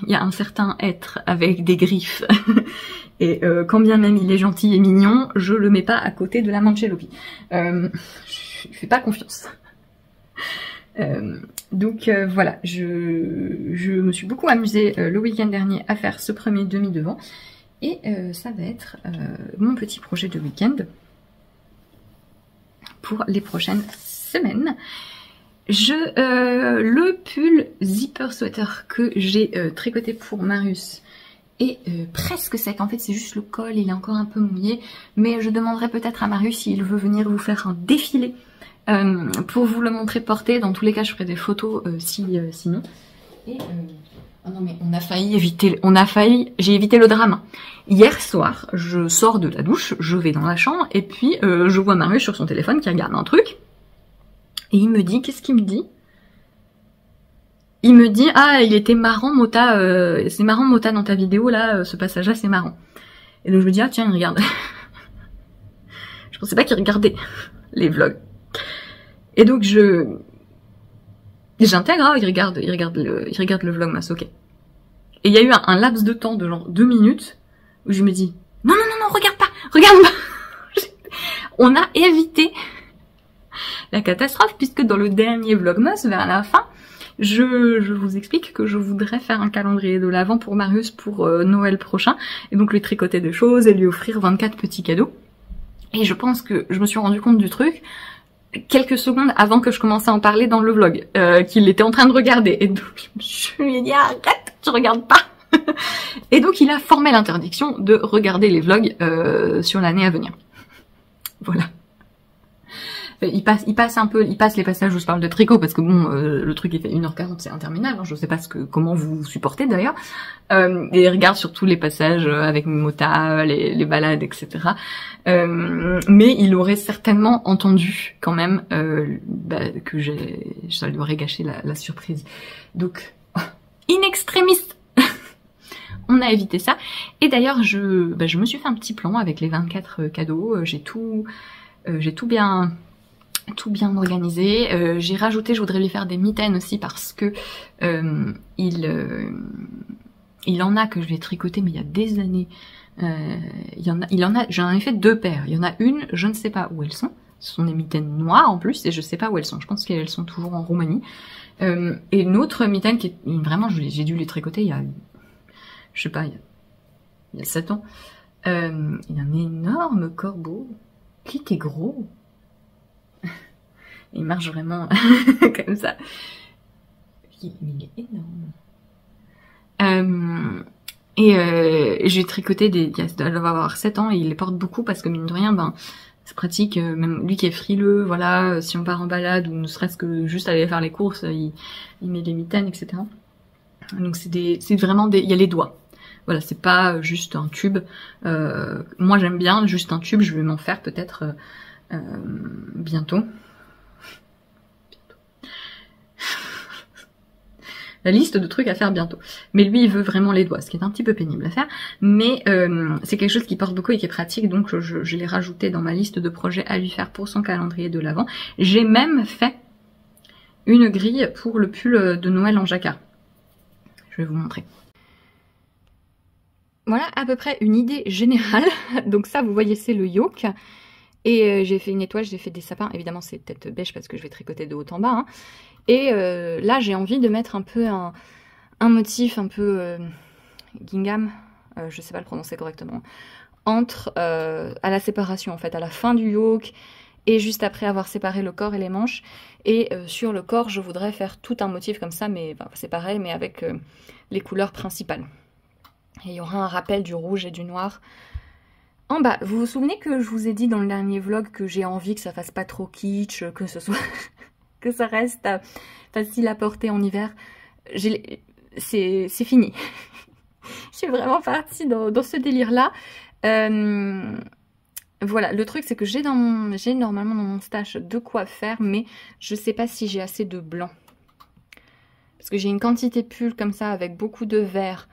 il y a un certain être avec des griffes et quand bien même il est gentil et mignon, je le mets pas à côté de la Manchelopi. Je fais pas confiance. Donc voilà, je me suis beaucoup amusée le week-end dernier à faire ce premier demi-devant. Et ça va être mon petit projet de week-end pour les prochaines semaines. Le pull zipper sweater que j'ai tricoté pour Marius est presque sec. En fait, c'est juste le col, il est encore un peu mouillé. Mais je demanderai peut-être à Marius s'il veut venir vous faire un défilé pour vous le montrer porté. Dans tous les cas, je ferai des photos sinon. Et oh non mais j'ai évité le drame. Hier soir, je sors de la douche, je vais dans la chambre et puis je vois Marius sur son téléphone qui regarde un truc et il me dit, qu'est-ce qu'il me dit? il me dit ah il était marrant Mota, c'est marrant Mota dans ta vidéo là, ce passage là c'est marrant. Et donc je me dis ah tiens il regarde. Je pensais pas qu'il regardait les vlogs. Et donc j'intègre, il regarde le vlogmas, ok. Et il y a eu un laps de temps de genre 2 minutes où je me dis non regarde pas. On a évité la catastrophe puisque dans le dernier vlogmas vers la fin, je vous explique que je voudrais faire un calendrier de l'Avent pour Marius pour Noël prochain et donc lui tricoter des choses et lui offrir 24 petits cadeaux. Et je pense que je me suis rendu compte du truc quelques secondes avant que je commençais à en parler dans le vlog, qu'il était en train de regarder. Et donc je lui ai dit arrête, tu regardes pas. Et donc il a formé l'interdiction de regarder les vlogs sur l'année à venir. Voilà. Il passe les passages où je parle de tricot parce que bon, le truc il fait 1h40, c'est interminable, hein, je sais pas comment vous supportez d'ailleurs. Et il regarde surtout les passages avec Mota, les balades, etc. Mais il aurait certainement entendu quand même que ça lui aurait gâché la surprise. Donc, in extremis, on a évité ça. Et d'ailleurs, je me suis fait un petit plan avec les 24 cadeaux. J'ai tout bien organisé. J'ai rajouté, je voudrais lui faire des mitaines aussi parce que il en a que je vais tricoter mais il y a des années. J'en ai fait 2 paires. Il y en a une, je ne sais pas où elles sont. Ce sont des mitaines noires en plus et je sais pas où elles sont. Je pense qu'elles sont toujours en Roumanie. Et une autre mitaine qui est vraiment, j'ai dû les tricoter il y a, je sais pas, il y a 7 ans. Il y a un énorme corbeau qui était gros. Il marche vraiment comme ça. Il est énorme. J'ai tricoté il doit avoir 7 ans et il les porte beaucoup parce que mine de rien, c'est pratique, même lui qui est frileux, voilà, si on part en balade ou ne serait-ce que juste aller faire les courses, il met des mitaines, etc. Donc c'est vraiment il y a les doigts. Voilà, c'est pas juste un tube. Moi j'aime bien juste un tube, je vais m'en faire peut-être bientôt. La liste de trucs à faire bientôt. Mais lui, il veut vraiment les doigts, ce qui est un petit peu pénible à faire. Mais c'est quelque chose qui porte beaucoup et qui est pratique, donc je l'ai rajouté dans ma liste de projets à lui faire pour son calendrier de l'Avent. J'ai même fait une grille pour le pull de Noël en jacquard. Je vais vous montrer. Voilà à peu près une idée générale. Donc ça, vous voyez, c'est le yoke. Et j'ai fait une étoile, j'ai fait des sapins. Évidemment, c'est peut-être beige parce que je vais tricoter de haut en bas. Hein. Et là, j'ai envie de mettre un peu un motif un peu gingham, je sais pas le prononcer correctement, entre à la séparation en fait, à la fin du yoke et juste après avoir séparé le corps et les manches. Et sur le corps, je voudrais faire tout un motif comme ça, mais c'est pareil, mais avec les couleurs principales. Et il y aura un rappel du rouge et du noir. En bas, vous vous souvenez que je vous ai dit dans le dernier vlog que j'ai envie que ça fasse pas trop kitsch, que ce soit... que ça reste facile à porter en hiver. C'est fini. Je suis vraiment partie dans ce délire-là. Voilà, le truc c'est que j'ai normalement dans mon stash de quoi faire, mais je sais pas si j'ai assez de blanc. Parce que j'ai une quantité de pull comme ça avec beaucoup de vert,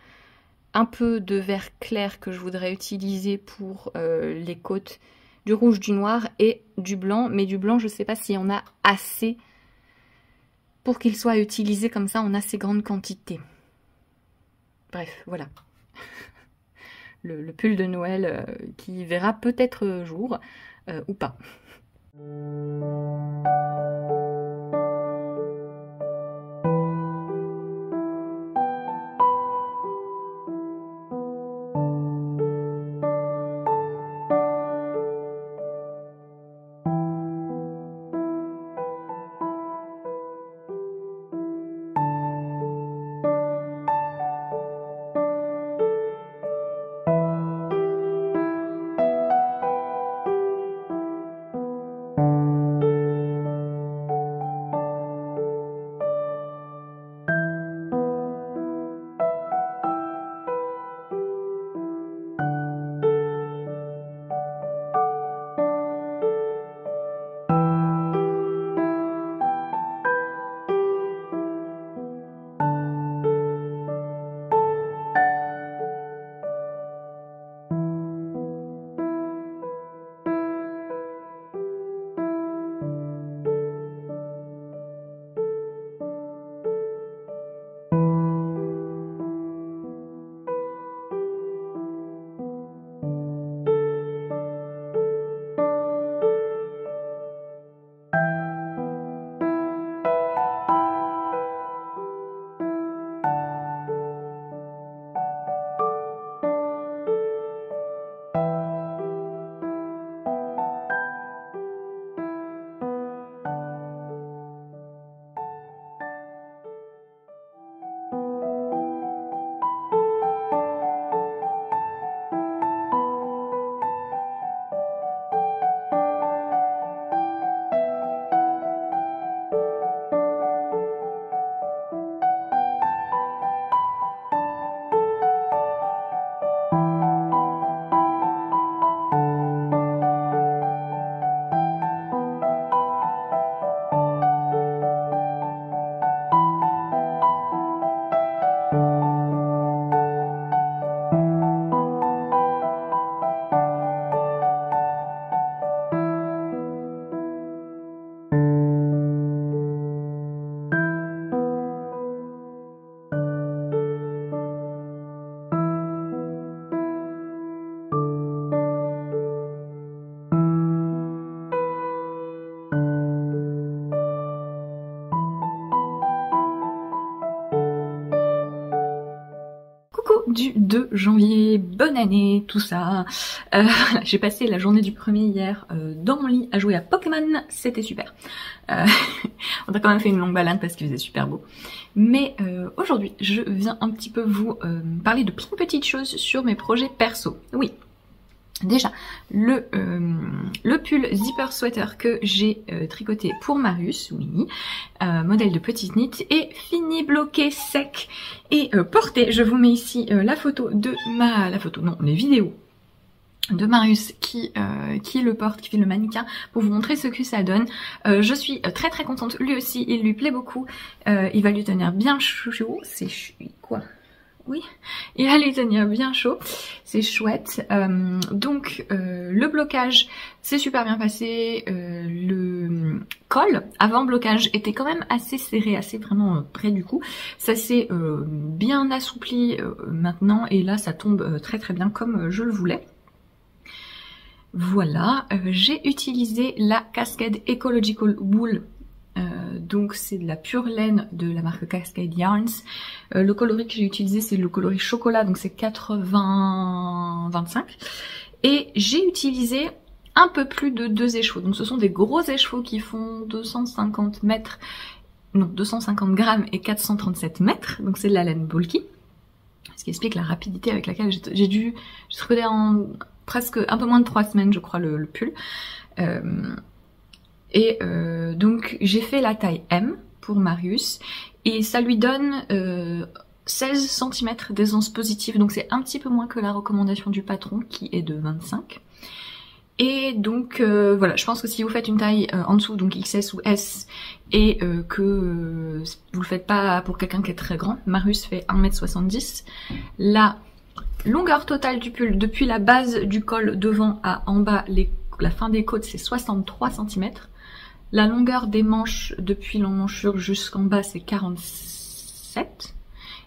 un peu de vert clair que je voudrais utiliser pour les côtes, du rouge, du noir et du blanc. Mais du blanc, je sais pas s'il y en a assez pour qu'il soit utilisé comme ça en assez grande quantité. Bref, voilà. Le pull de Noël qui verra peut-être jour ou pas. du 2 janvier, bonne année, tout ça. J'ai passé la journée du 1er hier dans mon lit à jouer à Pokémon, c'était super. On a quand même fait une longue balade parce qu'il faisait super beau. Mais aujourd'hui, je viens un petit peu vous parler de plein de petites choses sur mes projets perso. Oui. Déjà, le pull zipper sweater que j'ai tricoté pour Marius, oui, modèle de petite knit, est fini, bloqué, sec et porté. Je vous mets ici la photo de les vidéos de Marius qui le porte, qui fait le mannequin, pour vous montrer ce que ça donne. Je suis très très contente, lui aussi, il lui plaît beaucoup, il va lui tenir bien chaud, c'est quoi ? Oui, il va les tenir bien chaud, c'est chouette. Donc le blocage s'est super bien passé, le col avant blocage était quand même assez serré, assez vraiment près du cou. Ça s'est bien assoupli maintenant et là ça tombe très très bien comme je le voulais. Voilà, j'ai utilisé la Cascade Ecological Wool. Donc c'est de la pure laine de la marque Cascade Yarns. Le coloris que j'ai utilisé c'est le coloris chocolat, donc c'est 80-25. Et j'ai utilisé un peu plus de 2 écheveaux. Donc ce sont des gros écheveaux qui font 250 mètres, non 250 grammes et 437 mètres. Donc c'est de la laine bulky. Ce qui explique la rapidité avec laquelle j'ai tricoté en presque un peu moins de 3 semaines je crois le pull. Donc j'ai fait la taille M pour Marius et ça lui donne 16 cm d'aisance positive, donc c'est un petit peu moins que la recommandation du patron qui est de 25. Et donc voilà, je pense que si vous faites une taille en dessous, donc XS ou S, et que vous le faites pas pour quelqu'un qui est très grand, Marius fait 1m70, la longueur totale du pull depuis la base du col devant à en bas, la fin des côtes c'est 63 cm. La longueur des manches depuis l'emmanchure jusqu'en bas c'est 47.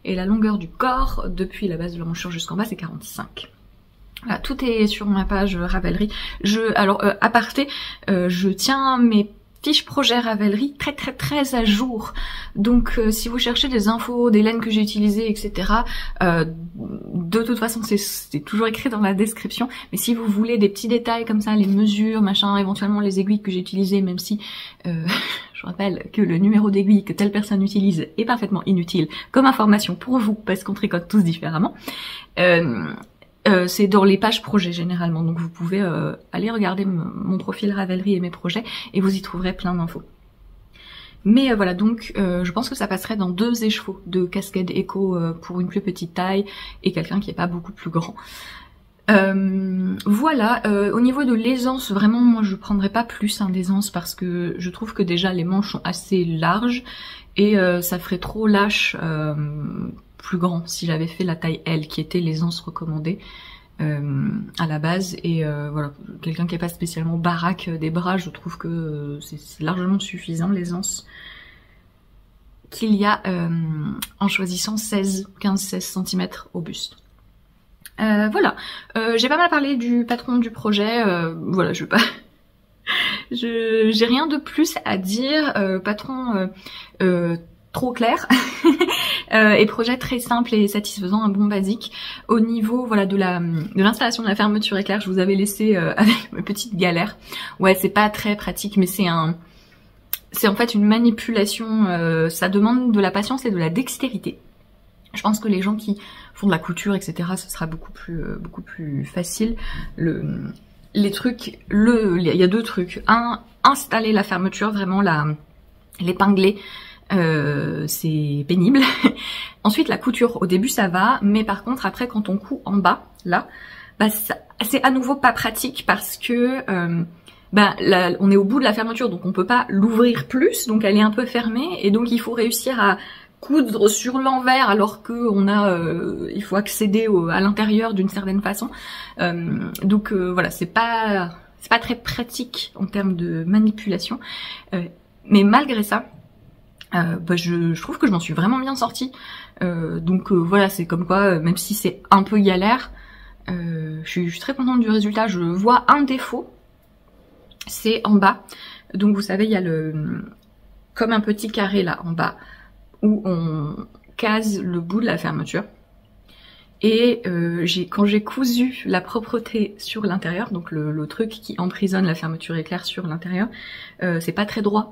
Et la longueur du corps depuis la base de l'emmanchure jusqu'en bas c'est 45. Voilà, tout est sur ma page Ravelry. Aparté, je tiens mes fiches projet Ravelry très à jour. Donc si vous cherchez des infos, des laines que j'ai utilisées, etc. De toute façon c'est toujours écrit dans la description. Mais si vous voulez des petits détails comme ça, les mesures, machin, éventuellement les aiguilles que j'ai utilisées, même si je rappelle que le numéro d'aiguille que telle personne utilise est parfaitement inutile comme information pour vous parce qu'on tricote tous différemment. C'est dans les pages projets généralement, donc vous pouvez aller regarder mon profil Ravelry et mes projets et vous y trouverez plein d'infos. Mais voilà, donc je pense que ça passerait dans 2 écheveaux de Cascade Eco pour une plus petite taille et quelqu'un qui est pas beaucoup plus grand. Voilà, au niveau de l'aisance, vraiment moi je prendrais pas plus d'aisance parce que je trouve que déjà les manches sont assez larges et ça ferait trop lâche plus grand si j'avais fait la taille L qui était l'aisance recommandée à la base. Et voilà, quelqu'un qui est pas spécialement baraque des bras, je trouve que c'est largement suffisant l'aisance qu'il y a en choisissant 15-16 cm au buste. Voilà, j'ai pas mal parlé du patron du projet, voilà, je vais pas... j'ai rien de plus à dire, patron trop clair et projet très simple et satisfaisant, un bon basique. Au niveau voilà de l'installation de la fermeture éclair, je vous avais laissé avec mes petites galères. Ouais, c'est pas très pratique, mais c'est en fait une manipulation, ça demande de la patience et de la dextérité. Je pense que les gens qui font de la couture, etc., ce sera beaucoup plus facile. Les trucs, il y a 2 trucs. Un, installer la fermeture, vraiment l'épingler. C'est pénible. Ensuite la couture, au début ça va, mais par contre après quand on coud en bas, là, c'est à nouveau pas pratique parce que là, on est au bout de la fermeture, donc on peut pas l'ouvrir plus, donc elle est un peu fermée, et donc il faut réussir à coudre sur l'envers alors que il faut accéder à l'intérieur d'une certaine façon. Donc voilà, c'est pas très pratique en termes de manipulation, mais malgré ça, je trouve que je m'en suis vraiment bien sortie. Donc voilà, c'est comme quoi, même si c'est un peu galère, je suis très contente du résultat. Je vois un défaut, c'est en bas. Donc vous savez, il y a comme un petit carré là en bas où on case le bout de la fermeture. Et quand j'ai cousu la propreté sur l'intérieur, donc le truc qui emprisonne la fermeture éclair sur l'intérieur, c'est pas très droit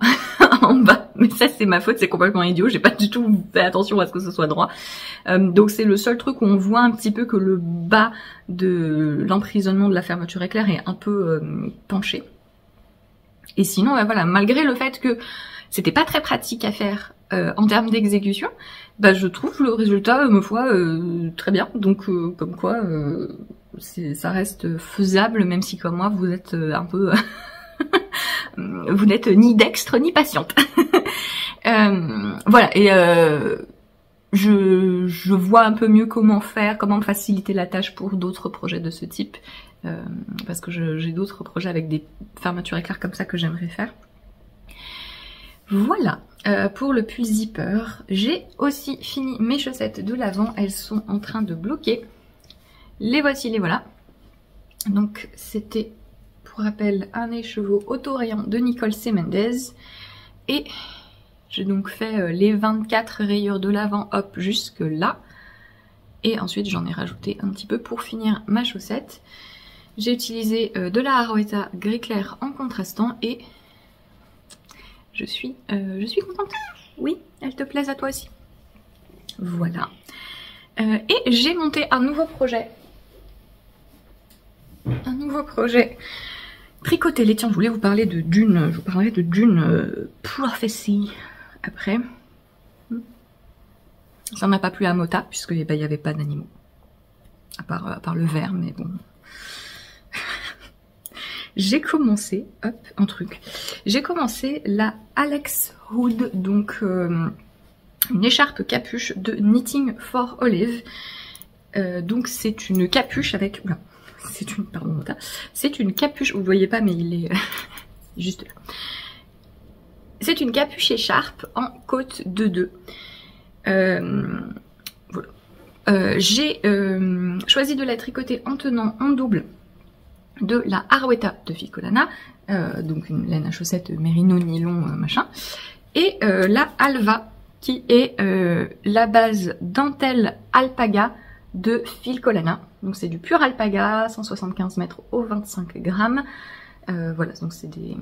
en bas. Mais ça c'est ma faute, c'est complètement idiot, j'ai pas du tout fait attention à ce que ce soit droit. Donc c'est le seul truc où on voit un petit peu que le bas de l'emprisonnement de la fermeture éclair est un peu penché. Et sinon, voilà, malgré le fait que c'était pas très pratique à faire en termes d'exécution, bah je trouve le résultat, ma foi, très bien. Donc comme quoi, ça reste faisable, même si comme moi, vous êtes un peu... vous n'êtes ni dextre ni patiente. Voilà, et je vois un peu mieux comment faire, comment faciliter la tâche pour d'autres projets de ce type. Parce que j'ai d'autres projets avec des fermetures éclair comme ça que j'aimerais faire. Voilà, pour le pull zipper, j'ai aussi fini mes chaussettes de l'avant, elles sont en train de bloquer. Les voici, les voilà. Donc c'était, pour rappel, un écheveau auto-rayant de Nicole C. Mendez. Et j'ai donc fait les 24 rayures de l'avant, hop, jusque là. Et ensuite j'en ai rajouté un petit peu pour finir ma chaussette. J'ai utilisé de la Harwetta gris clair en contrastant et... Je suis contente. Oui, elle te plaise à toi aussi. Voilà. Et j'ai monté un nouveau projet. Un nouveau projet. Tricoter les tiens, je voulais vous parler de Dune. Je vous parlerai de Dune Prophecy après. Ça n'a pas plu à Mota, puisque il n'y avait pas d'animaux. À part le ver, mais bon... J'ai commencé, hop, un truc. J'ai commencé la Alex Hood, donc une écharpe capuche de Knitting for Olive. Donc c'est une capuche avec, oula, c'est une capuche. Vous voyez pas, mais il est juste là. C'est une capuche écharpe en côte de 2. Voilà. J'ai choisi de la tricoter en tenant en double de la Harwetta de Ficolana, donc une laine à chaussettes mérino nylon machin, et la Alva qui est la base dentelle alpaga de Ficolana. Donc c'est du pur alpaga, 175 mètres au 25 grammes. Voilà, donc c'est des...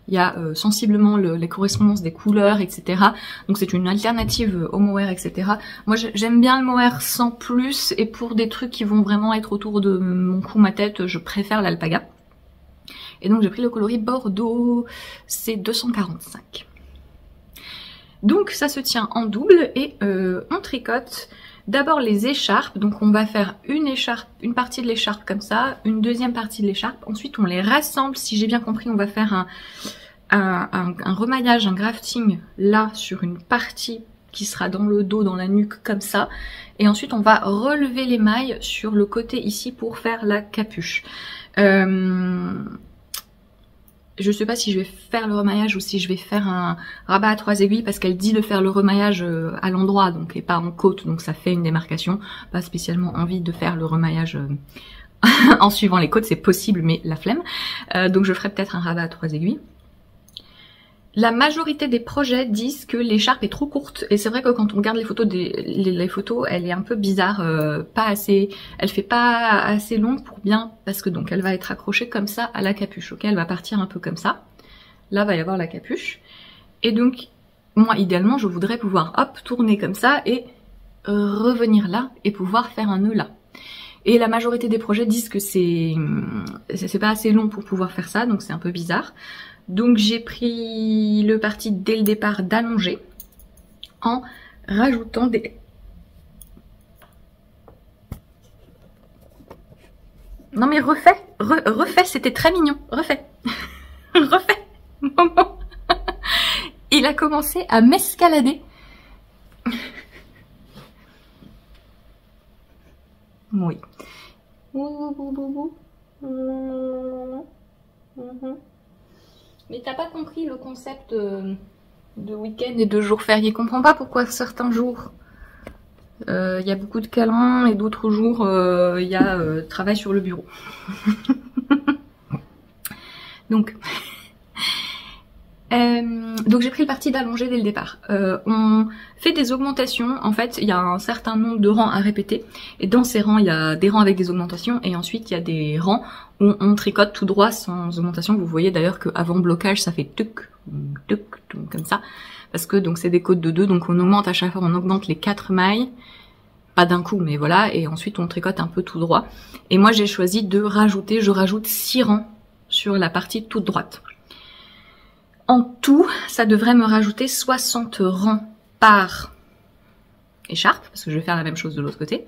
Il y a sensiblement les correspondances des couleurs, etc. Donc c'est une alternative au mohair, etc. Moi j'aime bien le mohair sans plus, et pour des trucs qui vont vraiment être autour de mon cou, ma tête, je préfère l'alpaga. Et donc j'ai pris le coloris Bordeaux, c'est 245. Donc ça se tient en double et on tricote d'abord les écharpes. Donc on va faire une écharpe, une partie de l'écharpe comme ça, une deuxième partie de l'écharpe. Ensuite on les rassemble, si j'ai bien compris on va faire un remaillage, un grafting là sur une partie qui sera dans le dos, dans la nuque comme ça. Et ensuite on va relever les mailles sur le côté ici pour faire la capuche. Je sais pas si je vais faire le remaillage ou si je vais faire un rabat à 3 aiguilles, parce qu'elle dit de faire le remaillage à l'endroit, donc et pas en côte, donc ça fait une démarcation. Pas spécialement envie de faire le remaillage en suivant les côtes, c'est possible mais la flemme. Donc je ferai peut-être un rabat à 3 aiguilles. La majorité des projets disent que l'écharpe est trop courte, et c'est vrai que quand on regarde les photos, les photos, elle est un peu bizarre, elle fait pas assez longue pour bien, parce que donc elle va être accrochée comme ça à la capuche, ok, elle va partir un peu comme ça. Là va y avoir la capuche, et donc moi idéalement je voudrais pouvoir hop tourner comme ça et revenir là et pouvoir faire un nœud là. Et la majorité des projets disent que c'est pas assez long pour pouvoir faire ça, donc c'est un peu bizarre. Donc j'ai pris le parti dès le départ d'allonger en rajoutant des... Non mais refais, c'était très mignon, refais, refais, maman. Il a commencé à m'escalader. Oui. Mais t'as pas compris le concept de week-end et de jours fériés. Comprends pas pourquoi certains jours il y a beaucoup de câlins et d'autres jours il y a travail sur le bureau. Donc Donc j'ai pris le parti d'allonger dès le départ. On fait des augmentations, en fait il y a un certain nombre de rangs à répéter, et dans ces rangs il y a des rangs avec des augmentations, et ensuite il y a des rangs où on tricote tout droit sans augmentation. Vous voyez d'ailleurs qu'avant blocage ça fait tuc, tuc, tuc, comme ça, parce que donc c'est des côtes de 2, donc on augmente à chaque fois, on augmente les 4 mailles, pas d'un coup mais voilà, et ensuite on tricote un peu tout droit. Et moi j'ai choisi de rajouter, je rajoute 6 rangs sur la partie toute droite. En tout, ça devrait me rajouter 60 rangs par écharpe, parce que je vais faire la même chose de l'autre côté.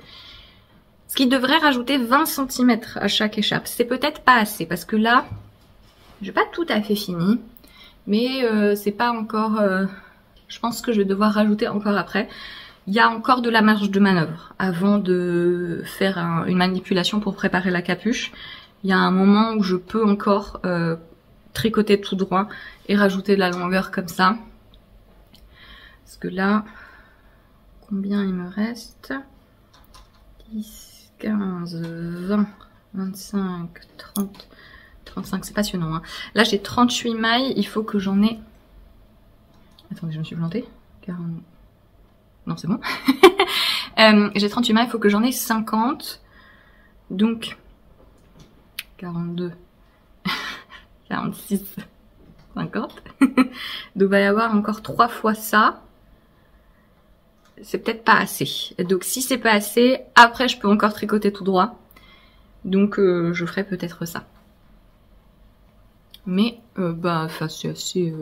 Ce qui devrait rajouter 20 cm à chaque écharpe. C'est peut-être pas assez, parce que là, j'ai pas tout à fait fini, mais c'est pas encore... je pense que je vais devoir rajouter encore après. Il y a encore de la marge de manœuvre avant de faire une manipulation pour préparer la capuche. Il y a un moment où je peux encore... tricoter tout droit et rajouter de la longueur comme ça, parce que là combien il me reste, 10, 15, 20, 25, 30, 35, c'est passionnant hein. Là j'ai 38 mailles, il faut que j'en ai, attendez je me suis plantée, 40... non c'est bon. J'ai 38 mailles, il faut que j'en ai 50, donc 42, 46, 50. Donc il va y avoir encore 3 fois ça. C'est peut-être pas assez. Donc si c'est pas assez, après je peux encore tricoter tout droit. Donc je ferai peut-être ça. Mais bah c'est assez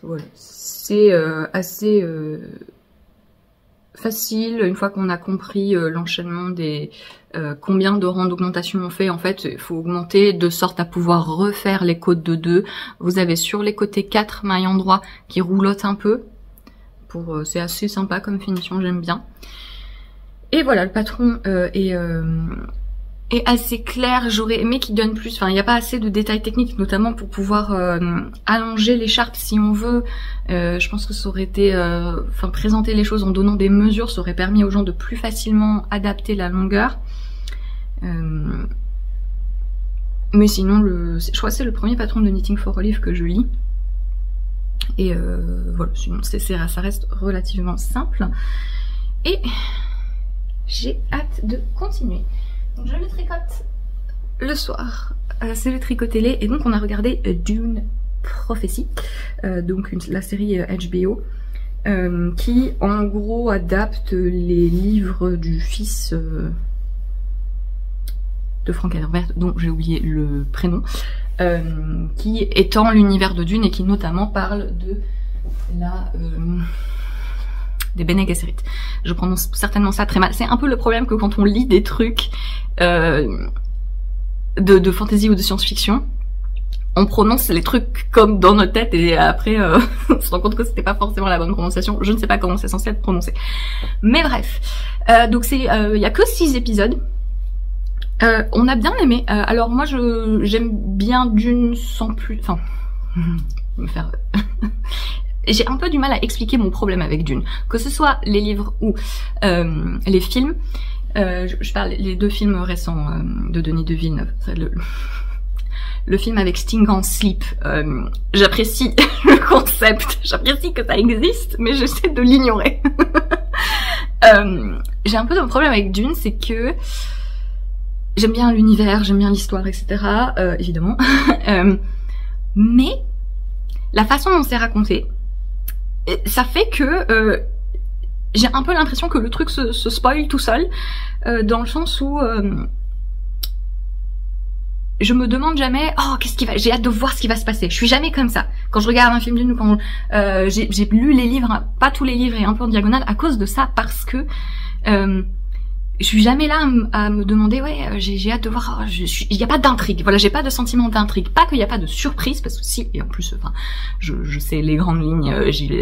voilà, c'est assez facile une fois qu'on a compris l'enchaînement des combien de rangs d'augmentation on fait. En fait il faut augmenter de sorte à pouvoir refaire les côtes de 2. Vous avez sur les côtés 4 mailles endroits qui roulotent un peu. Pour c'est assez sympa comme finition, j'aime bien. Et voilà, le patron est assez clair. J'aurais aimé qu'il donne plus, enfin il n'y a pas assez de détails techniques, notamment pour pouvoir allonger l'écharpe si on veut. Je pense que ça aurait été, enfin présenter les choses en donnant des mesures, ça aurait permis aux gens de plus facilement adapter la longueur. Mais sinon, je crois que c'est le premier patron de Knitting for Olive que je lis. Et voilà, sinon ça reste relativement simple. Et j'ai hâte de continuer. Donc je le tricote le soir, c'est le tricot-télé, et donc on a regardé Dune Prophecy, donc la série HBO, qui en gros adapte les livres du fils de Frank Herbert, dont j'ai oublié le prénom, qui étend l'univers de Dune et qui notamment parle de la... des Bene Gesserit. Je prononce certainement ça très mal. C'est un peu le problème que quand on lit des trucs de fantasy ou de science-fiction, on prononce les trucs comme dans notre tête et après on se rend compte que c'était pas forcément la bonne prononciation. Je ne sais pas comment c'est censé être prononcé. Mais bref, donc c'est il y a que 6 épisodes. On a bien aimé. Alors moi j'aime bien Dune sans plus... Enfin, me faire... J'ai un peu du mal à expliquer mon problème avec Dune, que ce soit les livres ou les films. Je parle les 2 films récents de Denis de Villeneuve. Le film avec Sting en slip. J'apprécie le concept, j'apprécie que ça existe, mais j'essaie de l'ignorer. J'ai un peu de problème avec Dune, c'est que j'aime bien l'univers, j'aime bien l'histoire, etc. Évidemment. Mais la façon dont c'est raconté, ça fait que j'ai un peu l'impression que le truc se spoil tout seul, dans le sens où je me demande jamais qu'est-ce qui va, j'ai hâte de voir ce qui va se passer. Je suis jamais comme ça quand je regarde un film d'une, quand j'ai lu les livres, hein, pas tous les livres et un peu en diagonale à cause de ça, parce que je suis jamais là à me demander j'ai hâte de voir, il y a pas d'intrigue, voilà, j'ai pas de sentiment d'intrigue, pas qu'il y a pas de surprise, parce que si, et en plus enfin je sais les grandes lignes,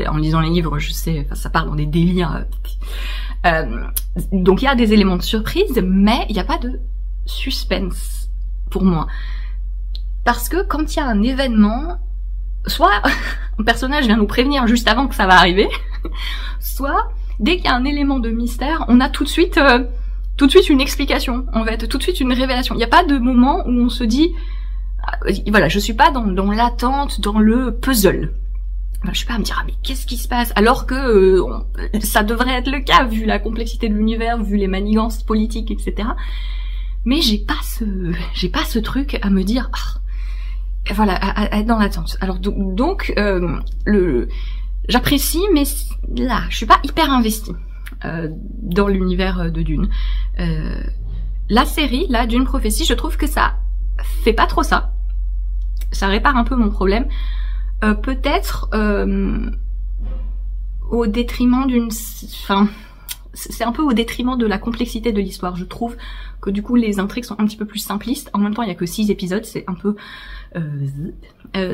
en lisant les livres je sais, enfin ça part dans des délires, donc il y a des éléments de surprise, mais il n'y a pas de suspense pour moi, parce que quand il y a un événement, soit un personnage vient nous prévenir juste avant que ça va arriver, soit dès qu'il y a un élément de mystère, on a tout de suite une explication, en fait, tout de suite une révélation. Il n'y a pas de moment où on se dit voilà, je suis pas dans l'attente, dans le puzzle. Enfin, je suis pas à me dire, ah, mais qu'est-ce qui se passe? Alors que ça devrait être le cas, vu la complexité de l'univers, vu les manigances politiques, etc. Mais j'ai pas ce truc à me dire, voilà, à être dans l'attente. Alors donc j'apprécie, mais là, je suis pas hyper investie dans l'univers de Dune. La série, là, Dune Prophétie, je trouve que ça fait pas trop ça. Ça répare un peu mon problème. Peut-être au détriment d'une... Enfin, c'est un peu au détriment de la complexité de l'histoire. Je trouve que du coup, les intrigues sont un petit peu plus simplistes. En même temps, il y a que 6 épisodes, c'est un peu...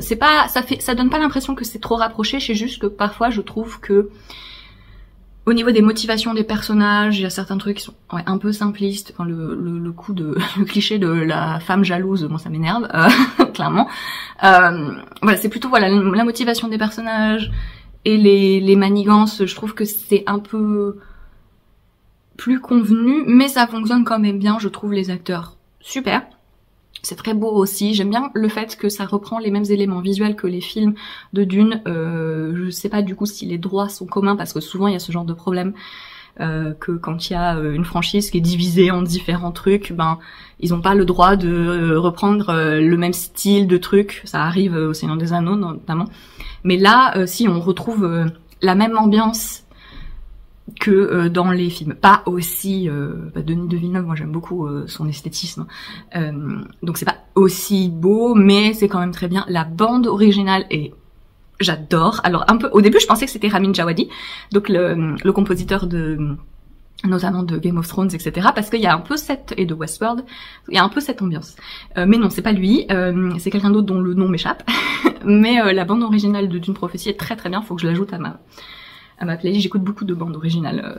c'est pas... Ça donne pas l'impression que c'est trop rapproché, c'est juste que parfois, je trouve que au niveau des motivations des personnages, il y a certains trucs qui sont un peu simplistes. Enfin, le coup de le cliché de la femme jalouse, moi ça m'énerve, clairement. Voilà, c'est plutôt voilà la motivation des personnages et les manigances. Je trouve que c'est un peu plus convenu, mais ça fonctionne quand même bien. Je trouve les acteurs super. C'est très beau aussi. J'aime bien le fait que ça reprend les mêmes éléments visuels que les films de Dune. Je sais pas du coup si les droits sont communs parce que souvent il y a ce genre de problème que quand il y a une franchise qui est divisée en différents trucs, ben ils ont pas le droit de reprendre le même style de truc. Ça arrive au Seigneur des Anneaux notamment. Mais là, si on retrouve la même ambiance que dans les films, pas aussi Denis de Villeneuve, moi j'aime beaucoup son esthétisme, donc c'est pas aussi beau, mais c'est quand même très bien. La bande originale est, j'adore. Alors un peu au début je pensais que c'était Ramin Djawadi, donc le compositeur de notamment de Game of Thrones, etc. parce qu'il y a un peu et de Westworld, il y a un peu cette ambiance, mais non, c'est pas lui, c'est quelqu'un d'autre dont le nom m'échappe. Mais la bande originale de Dune Prophétie est très très bien, faut que je l'ajoute à ma playlist. J'écoute beaucoup de bandes originales,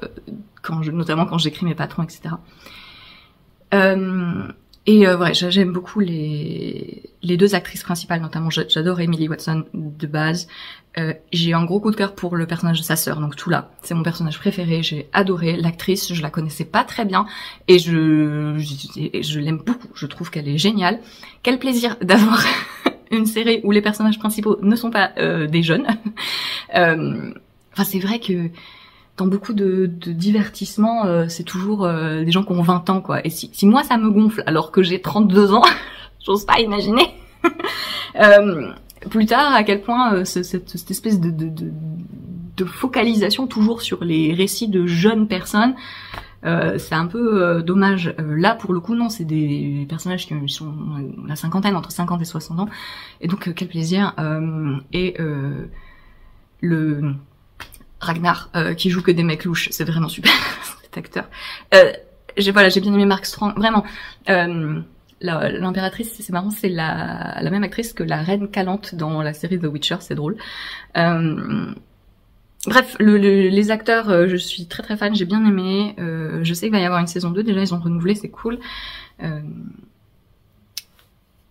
notamment quand j'écris mes patrons, etc. Ouais, j'aime beaucoup les 2 actrices principales, notamment j'adore Emily Watson de base. J'ai un gros coup de cœur pour le personnage de sa sœur, donc Tula, c'est mon personnage préféré. J'ai adoré l'actrice, je la connaissais pas très bien et je l'aime beaucoup. Je trouve qu'elle est géniale. Quel plaisir d'avoir une série où les personnages principaux ne sont pas des jeunes. Enfin, c'est vrai que dans beaucoup de divertissements, c'est toujours des gens qui ont 20 ans, quoi. Et si moi, ça me gonfle, alors que j'ai 32 ans, j'ose pas imaginer plus tard à quel point cette espèce de focalisation toujours sur les récits de jeunes personnes, c'est un peu dommage. Là, pour le coup, non, c'est des personnages qui sont la cinquantaine, entre 50 et 60 ans. Et donc, quel plaisir. Le Ragnar qui joue que des mecs louches, c'est vraiment super cet acteur. J'ai bien aimé Mark Strong, vraiment. L'impératrice, c'est marrant, c'est la même actrice que la reine Calante dans la série The Witcher, c'est drôle. Bref, les acteurs, je suis très très fan, j'ai bien aimé. Je sais qu'il va y avoir une saison 2, déjà ils ont renouvelé, c'est cool.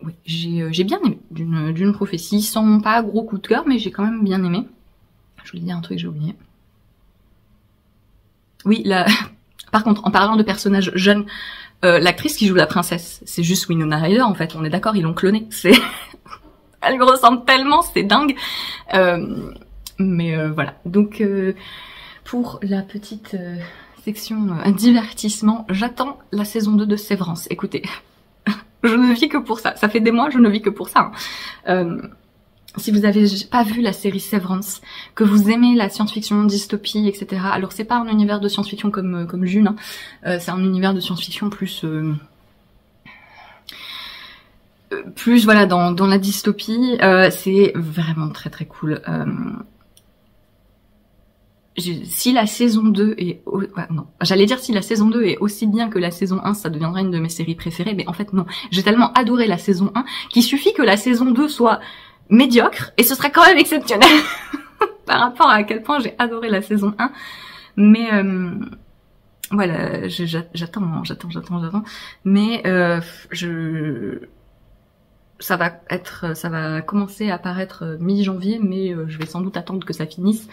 Oui, j'ai bien aimé d'une prophétie, sans pas gros coup de cœur, mais j'ai quand même bien aimé. Je voulais dire un truc, j'ai oublié. Oui, par contre, en parlant de personnages jeunes, l'actrice qui joue la princesse, c'est juste Winona Ryder, en fait, on est d'accord, ils l'ont clonée. Elle me ressemble tellement, c'est dingue. Mais voilà, donc pour la petite section divertissement, j'attends la saison 2 de Sévrance. Écoutez, je ne vis que pour ça, ça fait des mois, je ne vis que pour ça. Si vous avez pas vu la série Severance, que vous aimez la science-fiction, dystopie, etc. Alors c'est pas un univers de science-fiction comme June, hein. C'est un univers de science-fiction plus voilà dans la dystopie. C'est vraiment très très cool. Si la saison 2 est... non, j'allais dire si la saison 2 est aussi bien que la saison 1, ça deviendrait une de mes séries préférées, mais en fait non. J'ai tellement adoré la saison 1 qu'il suffit que la saison 2 soit médiocre et ce serait quand même exceptionnel par rapport à quel point j'ai adoré la saison 1. Mais voilà, j'attends, mais ça va commencer à paraître mi-janvier, mais je vais sans doute attendre que ça finisse.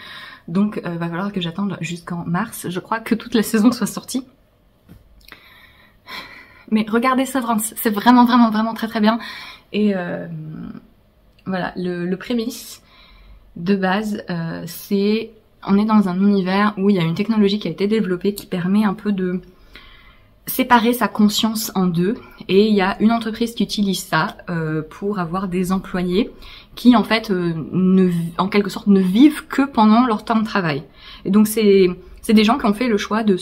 Donc va falloir que j'attende jusqu'en mars. Je crois que toute la saison soit sortie. Mais regardez Severance, c'est vraiment très très bien. Et voilà, le prémisse de base, c'est on est dans un univers où il y a une technologie qui a été développée qui permet un peu de séparer sa conscience en deux, et il y a une entreprise qui utilise ça pour avoir des employés qui en fait en quelque sorte ne vivent que pendant leur temps de travail. Et donc c'est des gens qui ont fait le choix de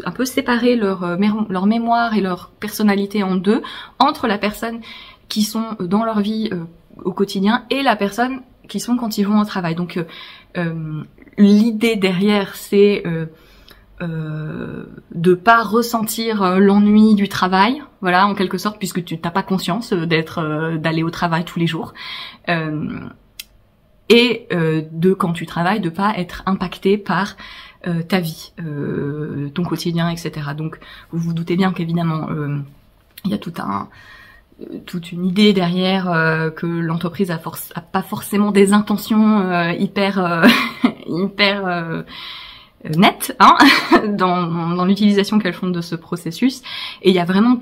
un peu séparer leur mémoire et leur personnalité en deux, entre la personne qui sont dans leur vie au quotidien et la personne qui sont quand ils vont au travail. Donc l'idée derrière, c'est de pas ressentir l'ennui du travail, voilà, en quelque sorte, puisque tu n'as pas conscience d'aller au travail tous les jours, et de quand tu travailles, de pas être impacté par ta vie, ton quotidien, etc. Donc vous vous doutez bien qu'évidemment il y a toute une idée derrière, que l'entreprise a pas forcément des intentions hyper nettes, hein, dans l'utilisation qu'elles font de ce processus. Et il y a vraiment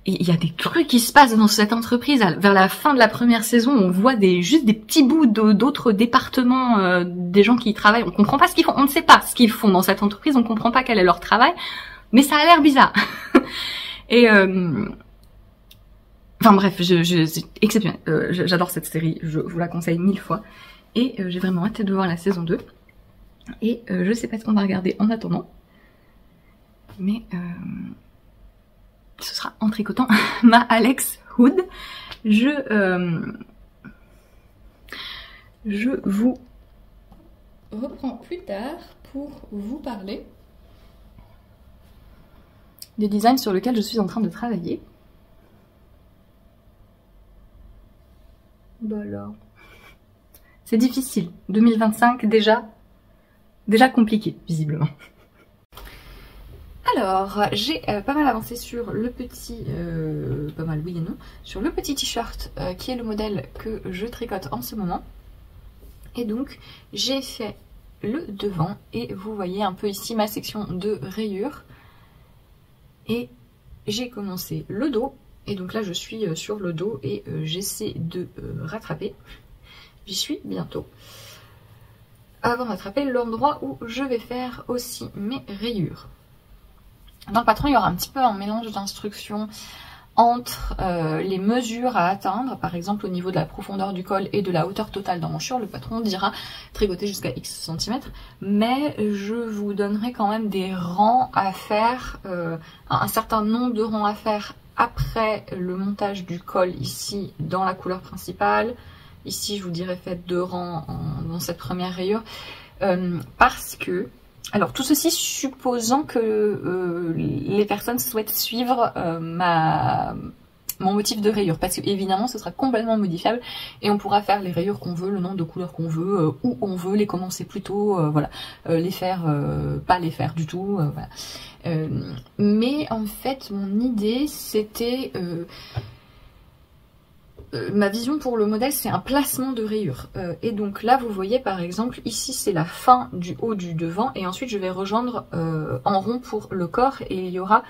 il y a des trucs qui se passent dans cette entreprise. Vers la fin de la première saison, on voit juste des petits bouts d'autres départements, des gens qui y travaillent. On comprend pas ce qu'ils font, on ne sait pas ce qu'ils font dans cette entreprise, on comprend pas quel est leur travail, mais ça a l'air bizarre. Et enfin bref, c'est exceptionnel. J'adore cette série, je vous la conseille 1000 fois. Et j'ai vraiment hâte de voir la saison 2. Et je sais pas ce qu'on va regarder en attendant. Mais ce sera en tricotant ma Alex Hood. Je vous reprends plus tard pour vous parler des designs sur lesquels je suis en train de travailler. Bah alors, c'est difficile. 2025 déjà compliqué visiblement. Alors, j'ai pas mal avancé sur le petit, pas mal oui et non, sur le petit t-shirt qui est le modèle que je tricote en ce moment. Et donc, j'ai fait le devant et vous voyez un peu ici ma section de rayures. Et j'ai commencé le dos, et donc là je suis sur le dos et j'essaie de rattraper. J'y suis bientôt. Avant de rattraper l'endroit où je vais faire aussi mes rayures. Dans le patron, il y aura un petit peu un mélange d'instructions entre les mesures à atteindre, par exemple au niveau de la profondeur du col et de la hauteur totale d'emmanchure. Le patron dira tricoter jusqu'à X centimètres, mais je vous donnerai quand même des rangs à faire, un certain nombre de rangs à faire après le montage du col ici dans la couleur principale. Ici je vous dirais faites 2 rangs dans cette première rayure, parce que alors tout ceci supposant que les personnes souhaitent suivre mon motif de rayure, parce que évidemment ce sera complètement modifiable et on pourra faire les rayures qu'on veut, le nombre de couleurs qu'on veut, où on veut, les commencer plus tôt, voilà, les faire, pas les faire du tout, voilà. Mais en fait mon idée c'était ma vision pour le modèle, c'est un placement de rayures. Et donc là, vous voyez par exemple, ici c'est la fin du haut du devant. Et ensuite, je vais rejoindre en rond pour le corps. Et il y aura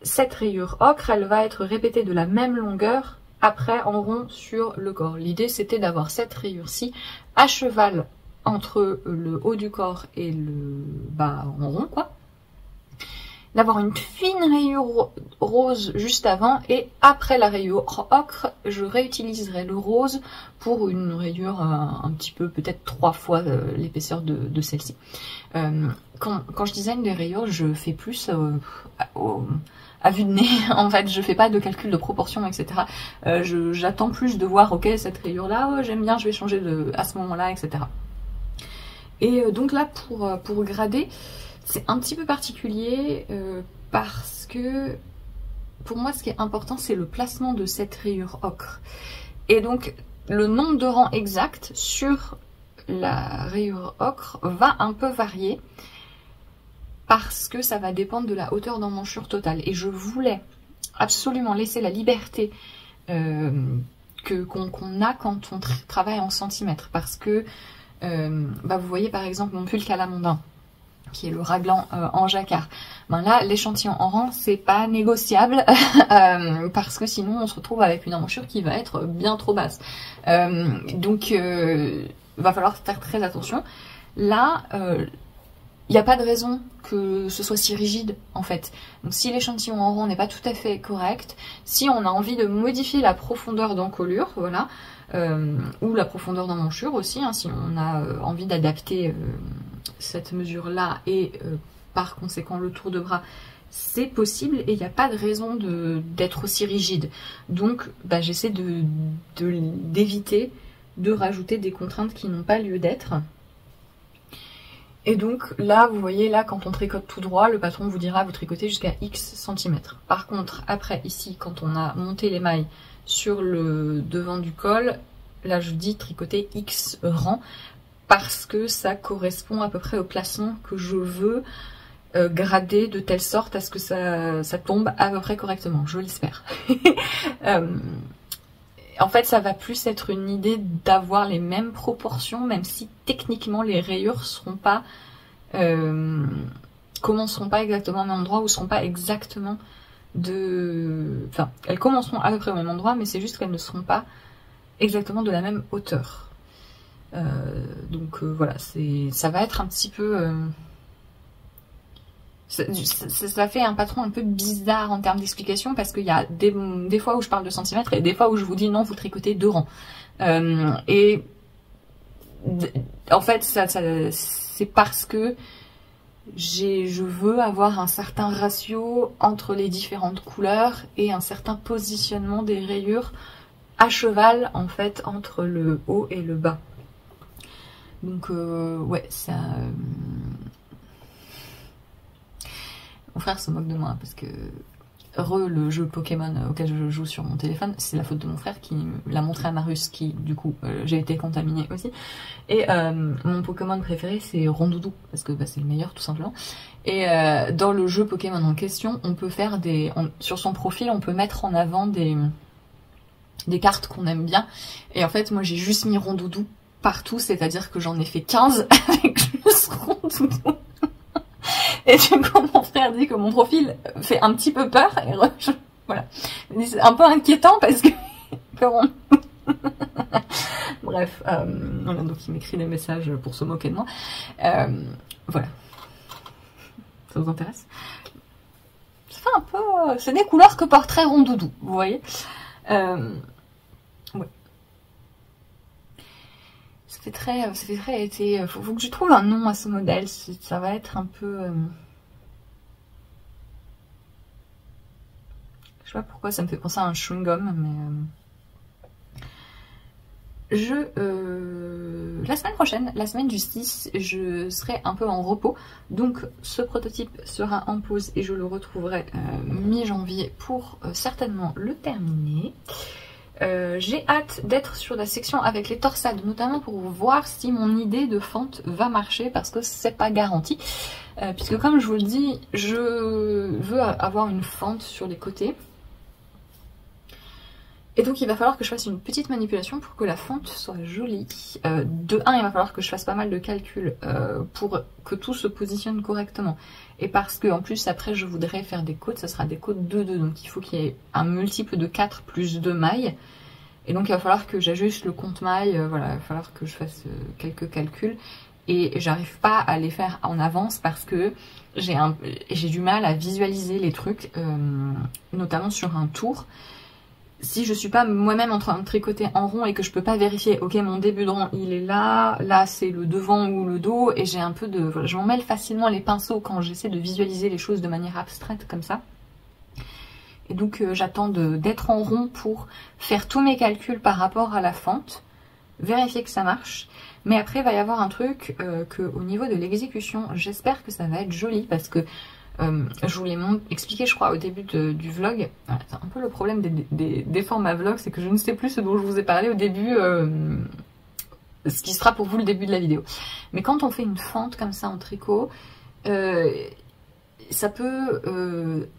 cette rayure ocre. Elle va être répétée de la même longueur après en rond sur le corps. L'idée, c'était d'avoir cette rayure-ci à cheval entre le haut du corps et le bas en rond, quoi. D'avoir une fine rayure rose juste avant, et après la rayure ocre, je réutiliserai le rose pour une rayure un petit peu, peut-être 3 fois l'épaisseur de celle-ci. Quand je design des rayures, je fais plus à vue de nez, en fait, je fais pas de calcul de proportion, etc. J'attends plus de voir, ok, cette rayure-là, oh, j'aime bien, je vais changer à ce moment-là, etc. Et donc là, pour grader, c'est un petit peu particulier parce que pour moi ce qui est important c'est le placement de cette rayure ocre. Et donc le nombre de rangs exact sur la rayure ocre va un peu varier parce que ça va dépendre de la hauteur d'emmanchure totale. Et je voulais absolument laisser la liberté qu'on a quand on travaille en centimètres. Parce que vous voyez par exemple mon pull calamondin. qui est le raglan en jacquard. Ben là, l'échantillon en rang, c'est pas négociable parce que sinon on se retrouve avec une emmanchure qui va être bien trop basse. Donc, va falloir faire très attention. Là, il n'y a pas de raison que ce soit si rigide en fait. Donc si l'échantillon en rond n'est pas tout à fait correct, si on a envie de modifier la profondeur d'encolure, voilà, ou la profondeur d'emmanchure aussi, hein, si on a envie d'adapter cette mesure-là et par conséquent le tour de bras, c'est possible et il n'y a pas de raison d'être aussi rigide. Donc bah, j'essaie d'éviter de rajouter des contraintes qui n'ont pas lieu d'être. Et donc là, vous voyez, là, quand on tricote tout droit, le patron vous dira vous tricotez jusqu'à X centimètres. Par contre, après, ici, quand on a monté les mailles sur le devant du col, là, je dis tricoter X rang, parce que ça correspond à peu près au placement que je veux grader de telle sorte à ce que ça tombe à peu près correctement, je l'espère. En fait, ça va plus être une idée d'avoir les mêmes proportions, même si techniquement les rayures seront pas, commenceront pas exactement au même endroit ou seront pas exactement enfin, elles commenceront à peu près au même endroit, mais c'est juste qu'elles ne seront pas exactement de la même hauteur. Donc voilà, ça va être un petit peu... Ça fait un patron un peu bizarre en termes d'explication parce qu'il y a des fois où je parle de centimètres et des fois où je vous dis non, vous tricotez 2 rangs. Et en fait, c'est parce que je veux avoir un certain ratio entre les différentes couleurs et un certain positionnement des rayures à cheval en fait entre le haut et le bas. Donc ouais, ça... Mon frère se moque de moi parce que le jeu Pokémon auquel je joue sur mon téléphone, c'est la faute de mon frère qui l'a montré à Marus, qui du coup j'ai été contaminée aussi. Et mon Pokémon préféré c'est Rondoudou parce que bah, c'est le meilleur tout simplement. Et dans le jeu Pokémon en question, on peut faire sur son profil, on peut mettre en avant des cartes qu'on aime bien. Et en fait, moi j'ai juste mis Rondoudou partout, c'est-à-dire que j'en ai fait 15 avec juste Rondoudou. Et du coup, mon frère dit que mon profil fait un petit peu peur. Et voilà. C'est un peu inquiétant parce que... Bref, voilà, donc il m'écrit des messages pour se moquer de moi. Voilà. Ça vous intéresse? Ça fait un peu... C'est des couleurs que porterait Rondoudou, vous voyez. Ouais. Ça fait très été... Faut que je trouve un nom à ce modèle. Ça va être un peu... Je sais pas pourquoi ça me fait penser à un chewing-gum, mais... La semaine prochaine, la semaine du 6, je serai un peu en repos. Donc ce prototype sera en pause et je le retrouverai mi-janvier pour certainement le terminer. J'ai hâte d'être sur la section avec les torsades, notamment pour voir si mon idée de fente va marcher, parce que c'est pas garanti. Puisque comme je vous le dis, je veux avoir une fente sur les côtés. Et donc il va falloir que je fasse une petite manipulation pour que la fente soit jolie. De 1, il va falloir que je fasse pas mal de calculs pour que tout se positionne correctement. Et parce que en plus après je voudrais faire des côtes, ça sera des côtes 2-2, donc il faut qu'il y ait un multiple de 4 plus 2 mailles. Et donc il va falloir que j'ajuste le compte mailles, voilà, il va falloir que je fasse quelques calculs. Et j'arrive pas à les faire en avance parce que j'ai du mal à visualiser les trucs, notamment sur un tour. Si je suis pas moi-même en train de tricoter en rond et que je peux pas vérifier, ok mon début de rang il est là, là c'est le devant ou le dos, et j'ai un peu de... Voilà, je m'en mêle facilement les pinceaux quand j'essaie de visualiser les choses de manière abstraite comme ça. Et donc j'attends d'être en rond pour faire tous mes calculs par rapport à la fente, vérifier que ça marche. Mais après il va y avoir un truc que au niveau de l'exécution, j'espère que ça va être joli parce que je vous l'ai expliqué je crois au début du vlog. Voilà, c'est un peu le problème des formats vlog, c'est que je ne sais plus ce dont je vous ai parlé au début, ce qui sera pour vous le début de la vidéo. Mais quand on fait une fente comme ça en tricot, ça peut...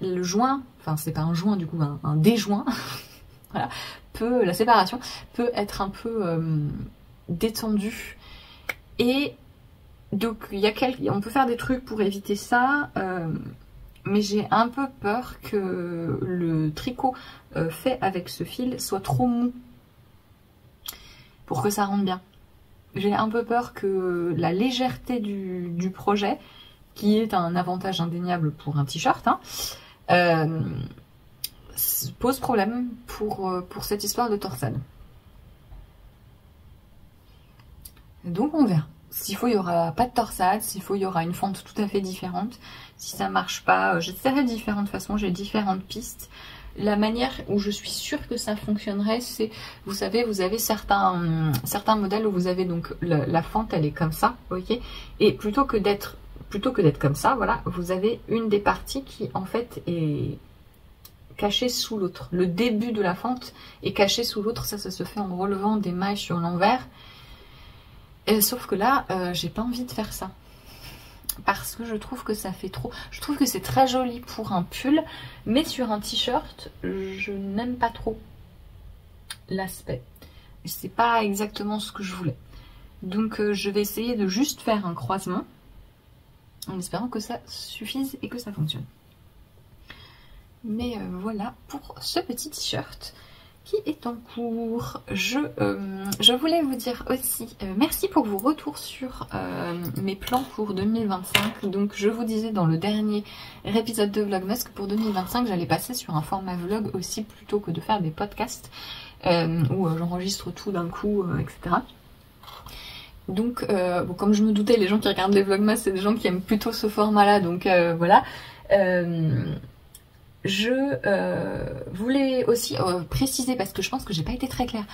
le joint, enfin c'est pas un joint du coup, un déjoint, voilà, la séparation peut être un peu détendue. Et Donc on peut faire des trucs pour éviter ça, mais j'ai un peu peur que le tricot fait avec ce fil soit trop mou pour que ça rentre bien. J'ai un peu peur que la légèreté du projet, qui est un avantage indéniable pour un t-shirt, pose problème pour cette histoire de torsade. Donc on verra. S'il faut, il n'y aura pas de torsade. S'il faut, il y aura une fente tout à fait différente. Si ça marche pas, j'essaierai différentes façons. J'ai différentes pistes. La manière où je suis sûre que ça fonctionnerait, c'est, vous savez, vous avez certains modèles où vous avez donc la fente, elle est comme ça, ok. Et plutôt que d'être comme ça, voilà, vous avez une des parties qui en fait est cachée sous l'autre. Le début de la fente est caché sous l'autre. Ça se fait en relevant des mailles sur l'envers. Sauf que là, j'ai pas envie de faire ça. Parce que je trouve que ça fait trop. Je trouve que c'est très joli pour un pull, mais sur un t-shirt, je n'aime pas trop l'aspect. C'est pas exactement ce que je voulais. Donc je vais essayer de juste faire un croisement, en espérant que ça suffise et que ça fonctionne. Mais voilà pour ce petit t-shirt qui est en cours. Je voulais vous dire aussi merci pour vos retours sur mes plans pour 2025. Donc je vous disais dans le dernier épisode de Vlogmas que pour 2025 j'allais passer sur un format vlog aussi plutôt que de faire des podcasts où j'enregistre tout d'un coup, etc. Donc bon, comme je me doutais, les gens qui regardent les Vlogmas c'est des gens qui aiment plutôt ce format là, donc voilà. Je voulais aussi préciser, parce que je pense que j'ai pas été très claire,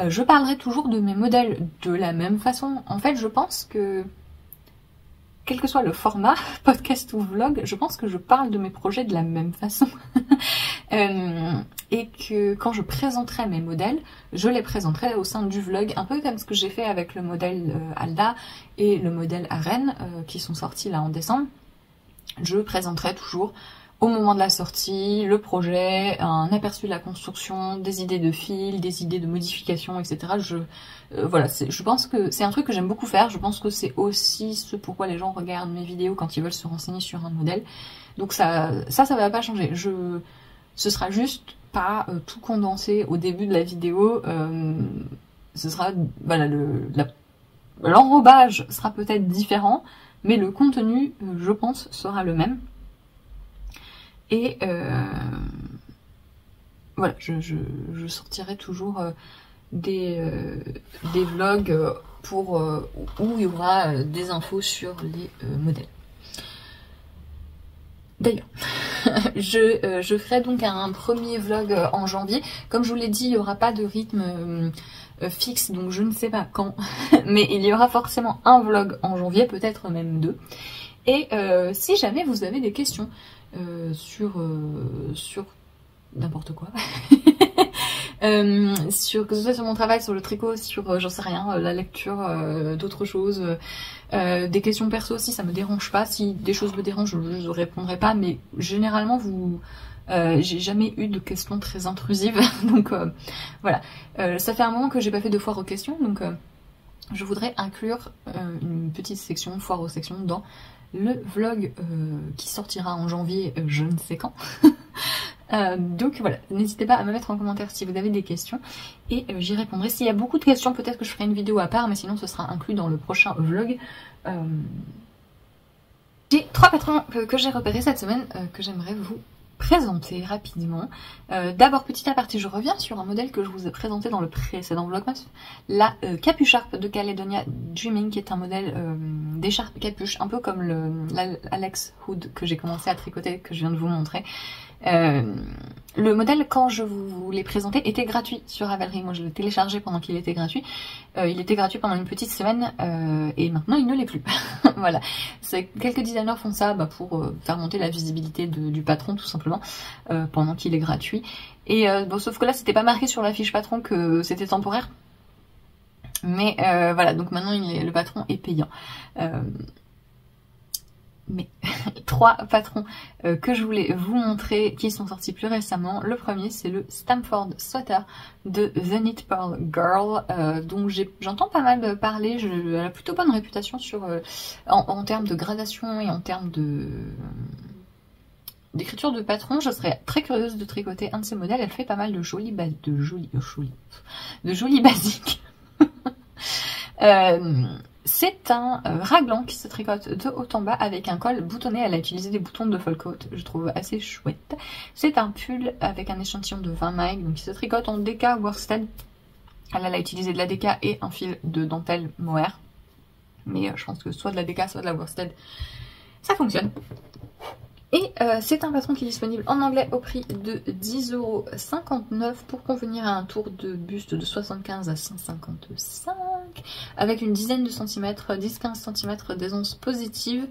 je parlerai toujours de mes modèles de la même façon. En fait, je pense que, quel que soit le format, podcast ou vlog, je pense que je parle de mes projets de la même façon. Et que quand je présenterai mes modèles, je les présenterai au sein du vlog, un peu comme ce que j'ai fait avec le modèle Alda et le modèle Arène, qui sont sortis là en décembre. Je présenterai toujours au moment de la sortie, le projet, un aperçu de la construction, des idées de fil, des idées de modification, etc. Voilà, je pense que c'est un truc que j'aime beaucoup faire. Je pense que c'est aussi ce pourquoi les gens regardent mes vidéos quand ils veulent se renseigner sur un modèle. Donc ça va pas changer. Ce sera juste pas tout condensé au début de la vidéo. Ce sera, voilà, l'enrobage sera peut-être différent, mais le contenu, je pense, sera le même. Et voilà, je sortirai toujours des vlogs où il y aura des infos sur les modèles. D'ailleurs, je ferai donc un premier vlog en janvier. Comme je vous l'ai dit, il n'y aura pas de rythme fixe, donc je ne sais pas quand. Mais il y aura forcément un vlog en janvier, peut-être même deux. Et si jamais vous avez des questions sur n'importe quoi, que ce soit sur mon travail, sur le tricot, sur j'en sais rien, la lecture, d'autres choses, des questions perso aussi, ça me dérange pas. Si des choses me dérangent, je ne répondrai pas, mais généralement j'ai jamais eu de questions très intrusives, donc voilà. Ça fait un moment que j'ai pas fait de foire aux questions, donc je voudrais inclure une petite section foire aux sections dans le vlog qui sortira en janvier, je ne sais quand. Donc voilà, n'hésitez pas à me mettre en commentaire si vous avez des questions et j'y répondrai. S'il y a beaucoup de questions, peut-être que je ferai une vidéo à part, mais sinon ce sera inclus dans le prochain vlog. J'ai 3 patrons que j'ai repérés cette semaine que j'aimerais vous présenter rapidement. D'abord, petit aparté, je reviens sur un modèle que je vous ai présenté dans le précédent vlogmas, la capucharpe de Caledonia Dreaming, qui est un modèle d'écharpe capuche, un peu comme l'Alex Hood que j'ai commencé à tricoter, que je viens de vous montrer. Le modèle, quand je vous l'ai présenté, était gratuit sur Ravelry. Moi, je l'ai téléchargé pendant qu'il était gratuit. Il était gratuit pendant une petite semaine et maintenant, il ne l'est plus. Voilà. Quelques designers font ça pour faire monter la visibilité du patron, tout simplement, pendant qu'il est gratuit. Et bon, sauf que là, c'était pas marqué sur la fiche patron que c'était temporaire. Mais voilà, donc maintenant, le patron est payant. Mais 3 patrons que je voulais vous montrer qui sont sortis plus récemment. Le premier, c'est le Stamford Sweater de The Knit Pearl Girl, dont j'entends pas mal parler. Elle a plutôt bonne réputation en termes de gradation et en termes d'écriture de patron. Je serais très curieuse de tricoter un de ces modèles. Elle fait pas mal de jolis basiques. C'est un raglan qui se tricote de haut en bas avec un col boutonné. Elle a utilisé des boutons de Folcoat, je trouve assez chouette. C'est un pull avec un échantillon de 20 mailles, donc qui se tricote en DK worsted. Elle a utilisé de la DK et un fil de dentelle mohair. Mais je pense que soit de la DK, soit de la worsted, ça fonctionne. Et c'est un patron qui est disponible en anglais au prix de 10,59 € pour convenir à un tour de buste de 75 à 155 avec une dizaine de centimètres, 10-15 cm d'aisance positive.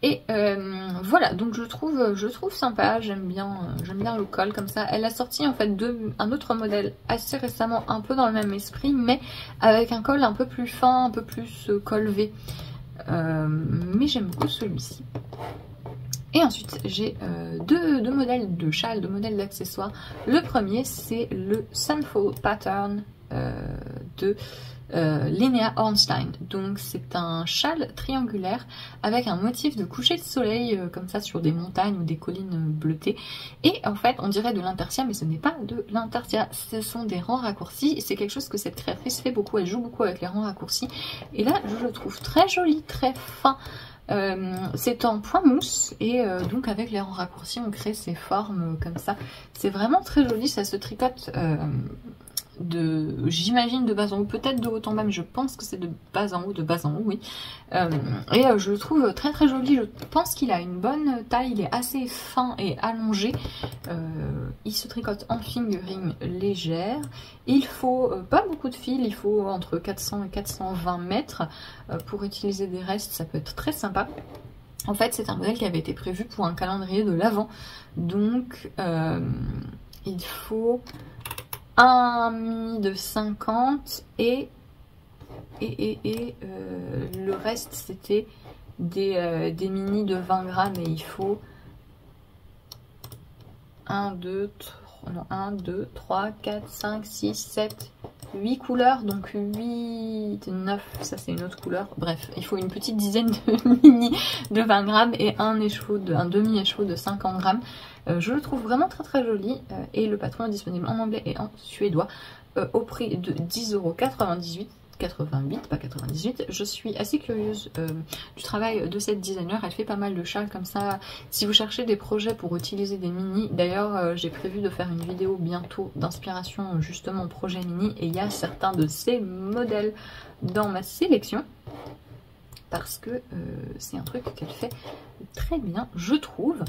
Et voilà, donc je trouve sympa, j'aime bien le col comme ça. Elle a sorti en fait un autre modèle assez récemment, un peu dans le même esprit, mais avec un col un peu plus fin, un peu plus col V. Mais j'aime beaucoup celui-ci. Et ensuite, j'ai deux modèles de châles, deux modèles d'accessoires. Le premier, c'est le Sunfall Pattern de Linnea Ornstein. Donc, c'est un châle triangulaire avec un motif de coucher de soleil, comme ça, sur des montagnes ou des collines bleutées. Et en fait, on dirait de l'intertia, mais ce n'est pas de l'intertia. Ce sont des rangs raccourcis. C'est quelque chose que cette créatrice fait beaucoup. Elle joue beaucoup avec les rangs raccourcis. Et là, je le trouve très joli, très fin. C'est en point mousse et donc avec les rangs raccourcis on crée ces formes comme ça. C'est vraiment très joli, ça se tricote j'imagine de bas en haut, peut-être de haut en bas, mais je pense que c'est de bas en haut, oui. Et je le trouve très très joli. Je pense qu'il a une bonne taille, il est assez fin et allongé. Il se tricote en fingering légère. Il faut pas beaucoup de fil, il faut entre 400 et 420 mètres pour utiliser des restes, ça peut être très sympa. En fait, c'est un modèle qui avait été prévu pour un calendrier de l'Avent, donc il faut un mini de 50 et le reste c'était des mini de 20 grammes et il faut 1, 2, 3, 4, 5, 6, 7, 8 couleurs, donc 8, 9, ça c'est une autre couleur. Bref, il faut une petite dizaine de mini de 20 grammes et un demi-écheveau de 50 grammes. Je le trouve vraiment très très joli et le patron est disponible en anglais et en suédois au prix de 10,98 €. 88, pas 98. Je suis assez curieuse du travail de cette designer. Elle fait pas mal de châles comme ça. Si vous cherchez des projets pour utiliser des mini, d'ailleurs j'ai prévu de faire une vidéo bientôt d'inspiration justement projet mini et il y a certains de ces modèles dans ma sélection parce que c'est un truc qu'elle fait très bien, je trouve.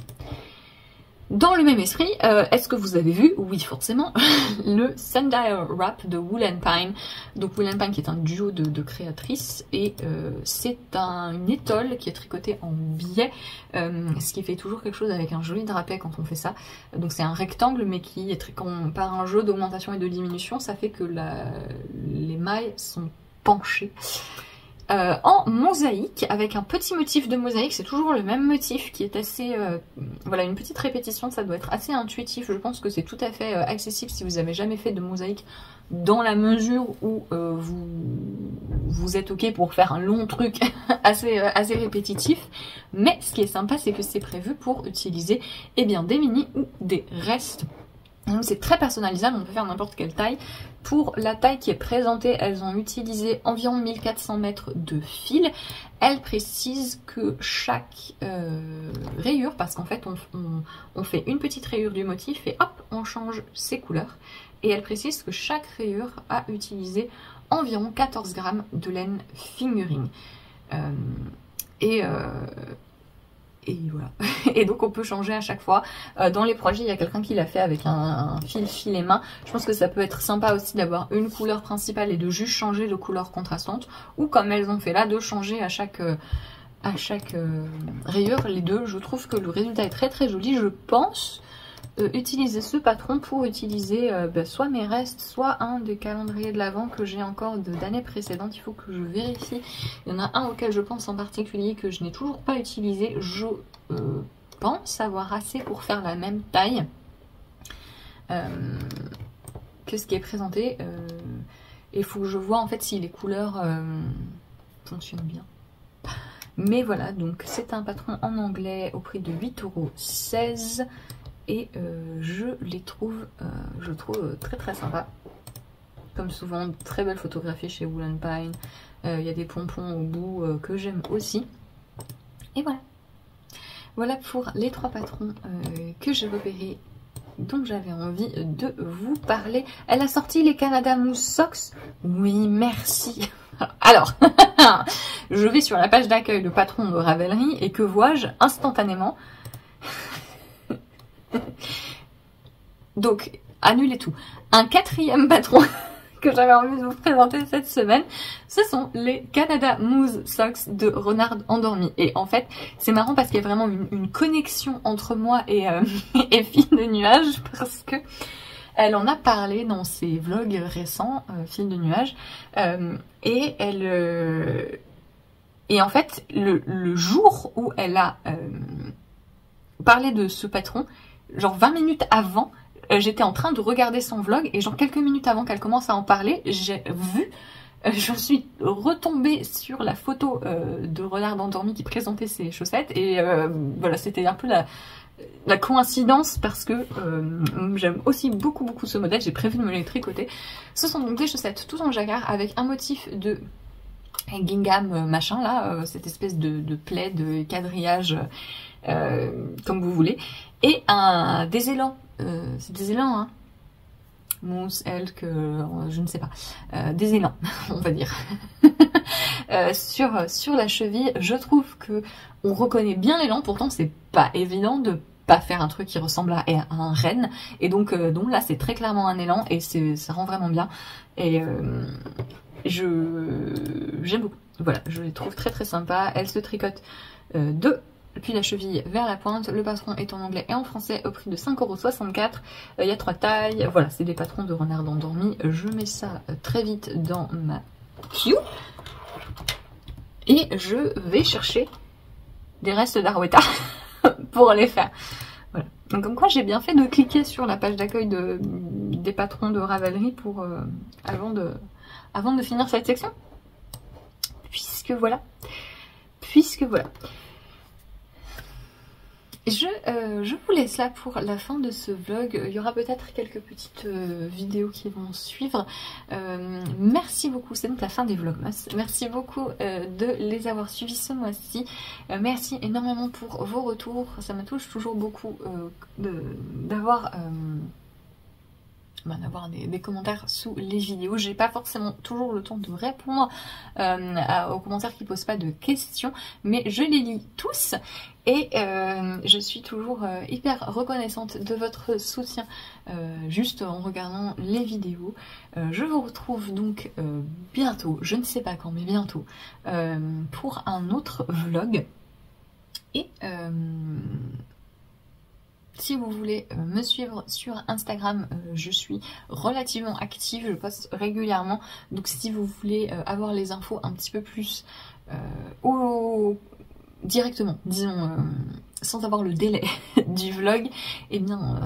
Dans le même esprit, est-ce que vous avez vu, oui forcément, le Sundial Wrap de Wool & Pine. Donc Wool & Pine qui est un duo de créatrices et c'est une étole qui est tricotée en biais, ce qui fait toujours quelque chose avec un joli drapé quand on fait ça. Donc c'est un rectangle mais qui est par un jeu d'augmentation et de diminution, ça fait que les mailles sont penchées. En mosaïque, avec un petit motif de mosaïque, c'est toujours le même motif qui est assez... voilà, une petite répétition, ça doit être assez intuitif, je pense que c'est tout à fait accessible si vous n'avez jamais fait de mosaïque, dans la mesure où vous êtes ok pour faire un long truc assez répétitif, mais ce qui est sympa c'est que c'est prévu pour utiliser des mini ou des restes. Donc c'est très personnalisable, on peut faire n'importe quelle taille. Pour la taille qui est présentée, elles ont utilisé environ 1400 mètres de fil. Elles précisent que chaque rayure, parce qu'en fait on fait une petite rayure du motif et hop, on change ses couleurs. Et elles précisent que chaque rayure a utilisé environ 14 grammes de laine fingering. Et voilà. Et donc on peut changer à chaque fois. Dans les projets, il y a quelqu'un qui l'a fait avec un fil et main. Je pense que ça peut être sympa aussi d'avoir une couleur principale et de juste changer de couleur contrastante. Ou comme elles ont fait là, de changer à chaque rayure les deux. Je trouve que le résultat est très très joli. Je pense utiliser ce patron pour utiliser soit mes restes, soit un des calendriers de l'Avent que j'ai encore d'années précédentes. Il faut que je vérifie. Il y en a un auquel je pense en particulier que je n'ai toujours pas utilisé. Je pense avoir assez pour faire la même taille que ce qui est présenté. Et il faut que je vois en fait si les couleurs fonctionnent bien. Mais voilà, donc c'est un patron en anglais au prix de 8,16 € et je les trouve, très très sympa. Comme souvent, très belle photographie chez Wool & Pine. Il y a des pompons au bout que j'aime aussi. Et voilà. Voilà pour les 3 patrons que j'ai repérés, dont j'avais envie de vous parler. Elle a sorti les Canada Mousse Socks. Oui, merci. Alors, je vais sur la page d'accueil de patron de Ravelry et que vois-je instantanément? Donc, annulez tout. Un 4e patron que j'avais envie de vous présenter cette semaine, ce sont les Canada Mousse Socks de Renard Endormi. Et en fait, c'est marrant parce qu'il y a vraiment une connexion entre moi et, et Fille de Nuage, parce que elle en a parlé dans ses vlogs récents, Fille de Nuage, et et en fait, le jour où elle a parlé de ce patron, genre 20 minutes avant, j'étais en train de regarder son vlog, et genre quelques minutes avant qu'elle commence à en parler, j'ai vu, je suis retombée sur la photo de Renard Endormi qui présentait ses chaussettes, et voilà, c'était un peu la coïncidence parce que j'aime aussi beaucoup ce modèle, j'ai prévu de me les tricoter. Ce sont donc des chaussettes tout en jacquard avec un motif de gingham machin là, cette espèce de plaid, de quadrillage comme vous voulez, et des élans, c'est des élans hein, mousse, elk, je ne sais pas, des élans on va dire. Sur la cheville, je trouve que on reconnaît bien l'élan, pourtant c'est pas évident de pas faire un truc qui ressemble à un renne, et donc là c'est très clairement un élan et ça rend vraiment bien, et j'aime beaucoup. Voilà, je les trouve très très sympas. Elles se tricotent depuis la cheville vers la pointe. Le patron est en anglais et en français au prix de 5,64 €. Il y a 3 tailles. Voilà, c'est des patrons de Renard Endormi. Je mets ça très vite dans ma queue. Et je vais chercher des restes d'Arwetta pour les faire. Voilà. Donc comme quoi j'ai bien fait de cliquer sur la page d'accueil des patrons de Ravelry pour avant de finir cette section. Puisque voilà. Je vous laisse là pour la fin de ce vlog. Il y aura peut-être quelques petites vidéos qui vont suivre. Merci beaucoup, c'est donc la fin des vlogmas. Merci beaucoup de les avoir suivis ce mois-ci. Merci énormément pour vos retours. Ça me touche toujours beaucoup d'avoir des commentaires sous les vidéos. J'ai pas forcément toujours le temps de répondre aux commentaires qui posent pas de questions, mais je les lis tous et je suis toujours hyper reconnaissante de votre soutien juste en regardant les vidéos. Je vous retrouve donc bientôt, je ne sais pas quand, mais bientôt, pour un autre vlog. Et si vous voulez me suivre sur Instagram, je suis relativement active, je poste régulièrement. Donc si vous voulez avoir les infos un petit peu plus directement, disons, sans avoir le délai du vlog, eh bien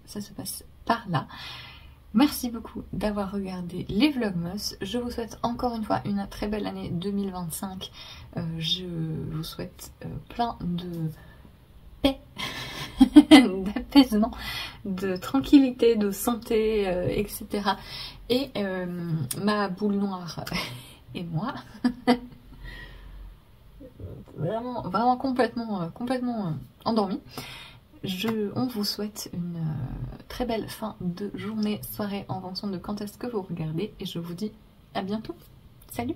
ça se passe par là. Merci beaucoup d'avoir regardé les vlogmas. Je vous souhaite encore une fois une très belle année 2025. Je vous souhaite plein de paix, d'apaisement, de tranquillité, de santé, etc. Et ma boule noire et moi, vraiment complètement endormie. On vous souhaite une très belle fin de journée, soirée en fonction de quand est-ce que vous regardez, et je vous dis à bientôt. Salut!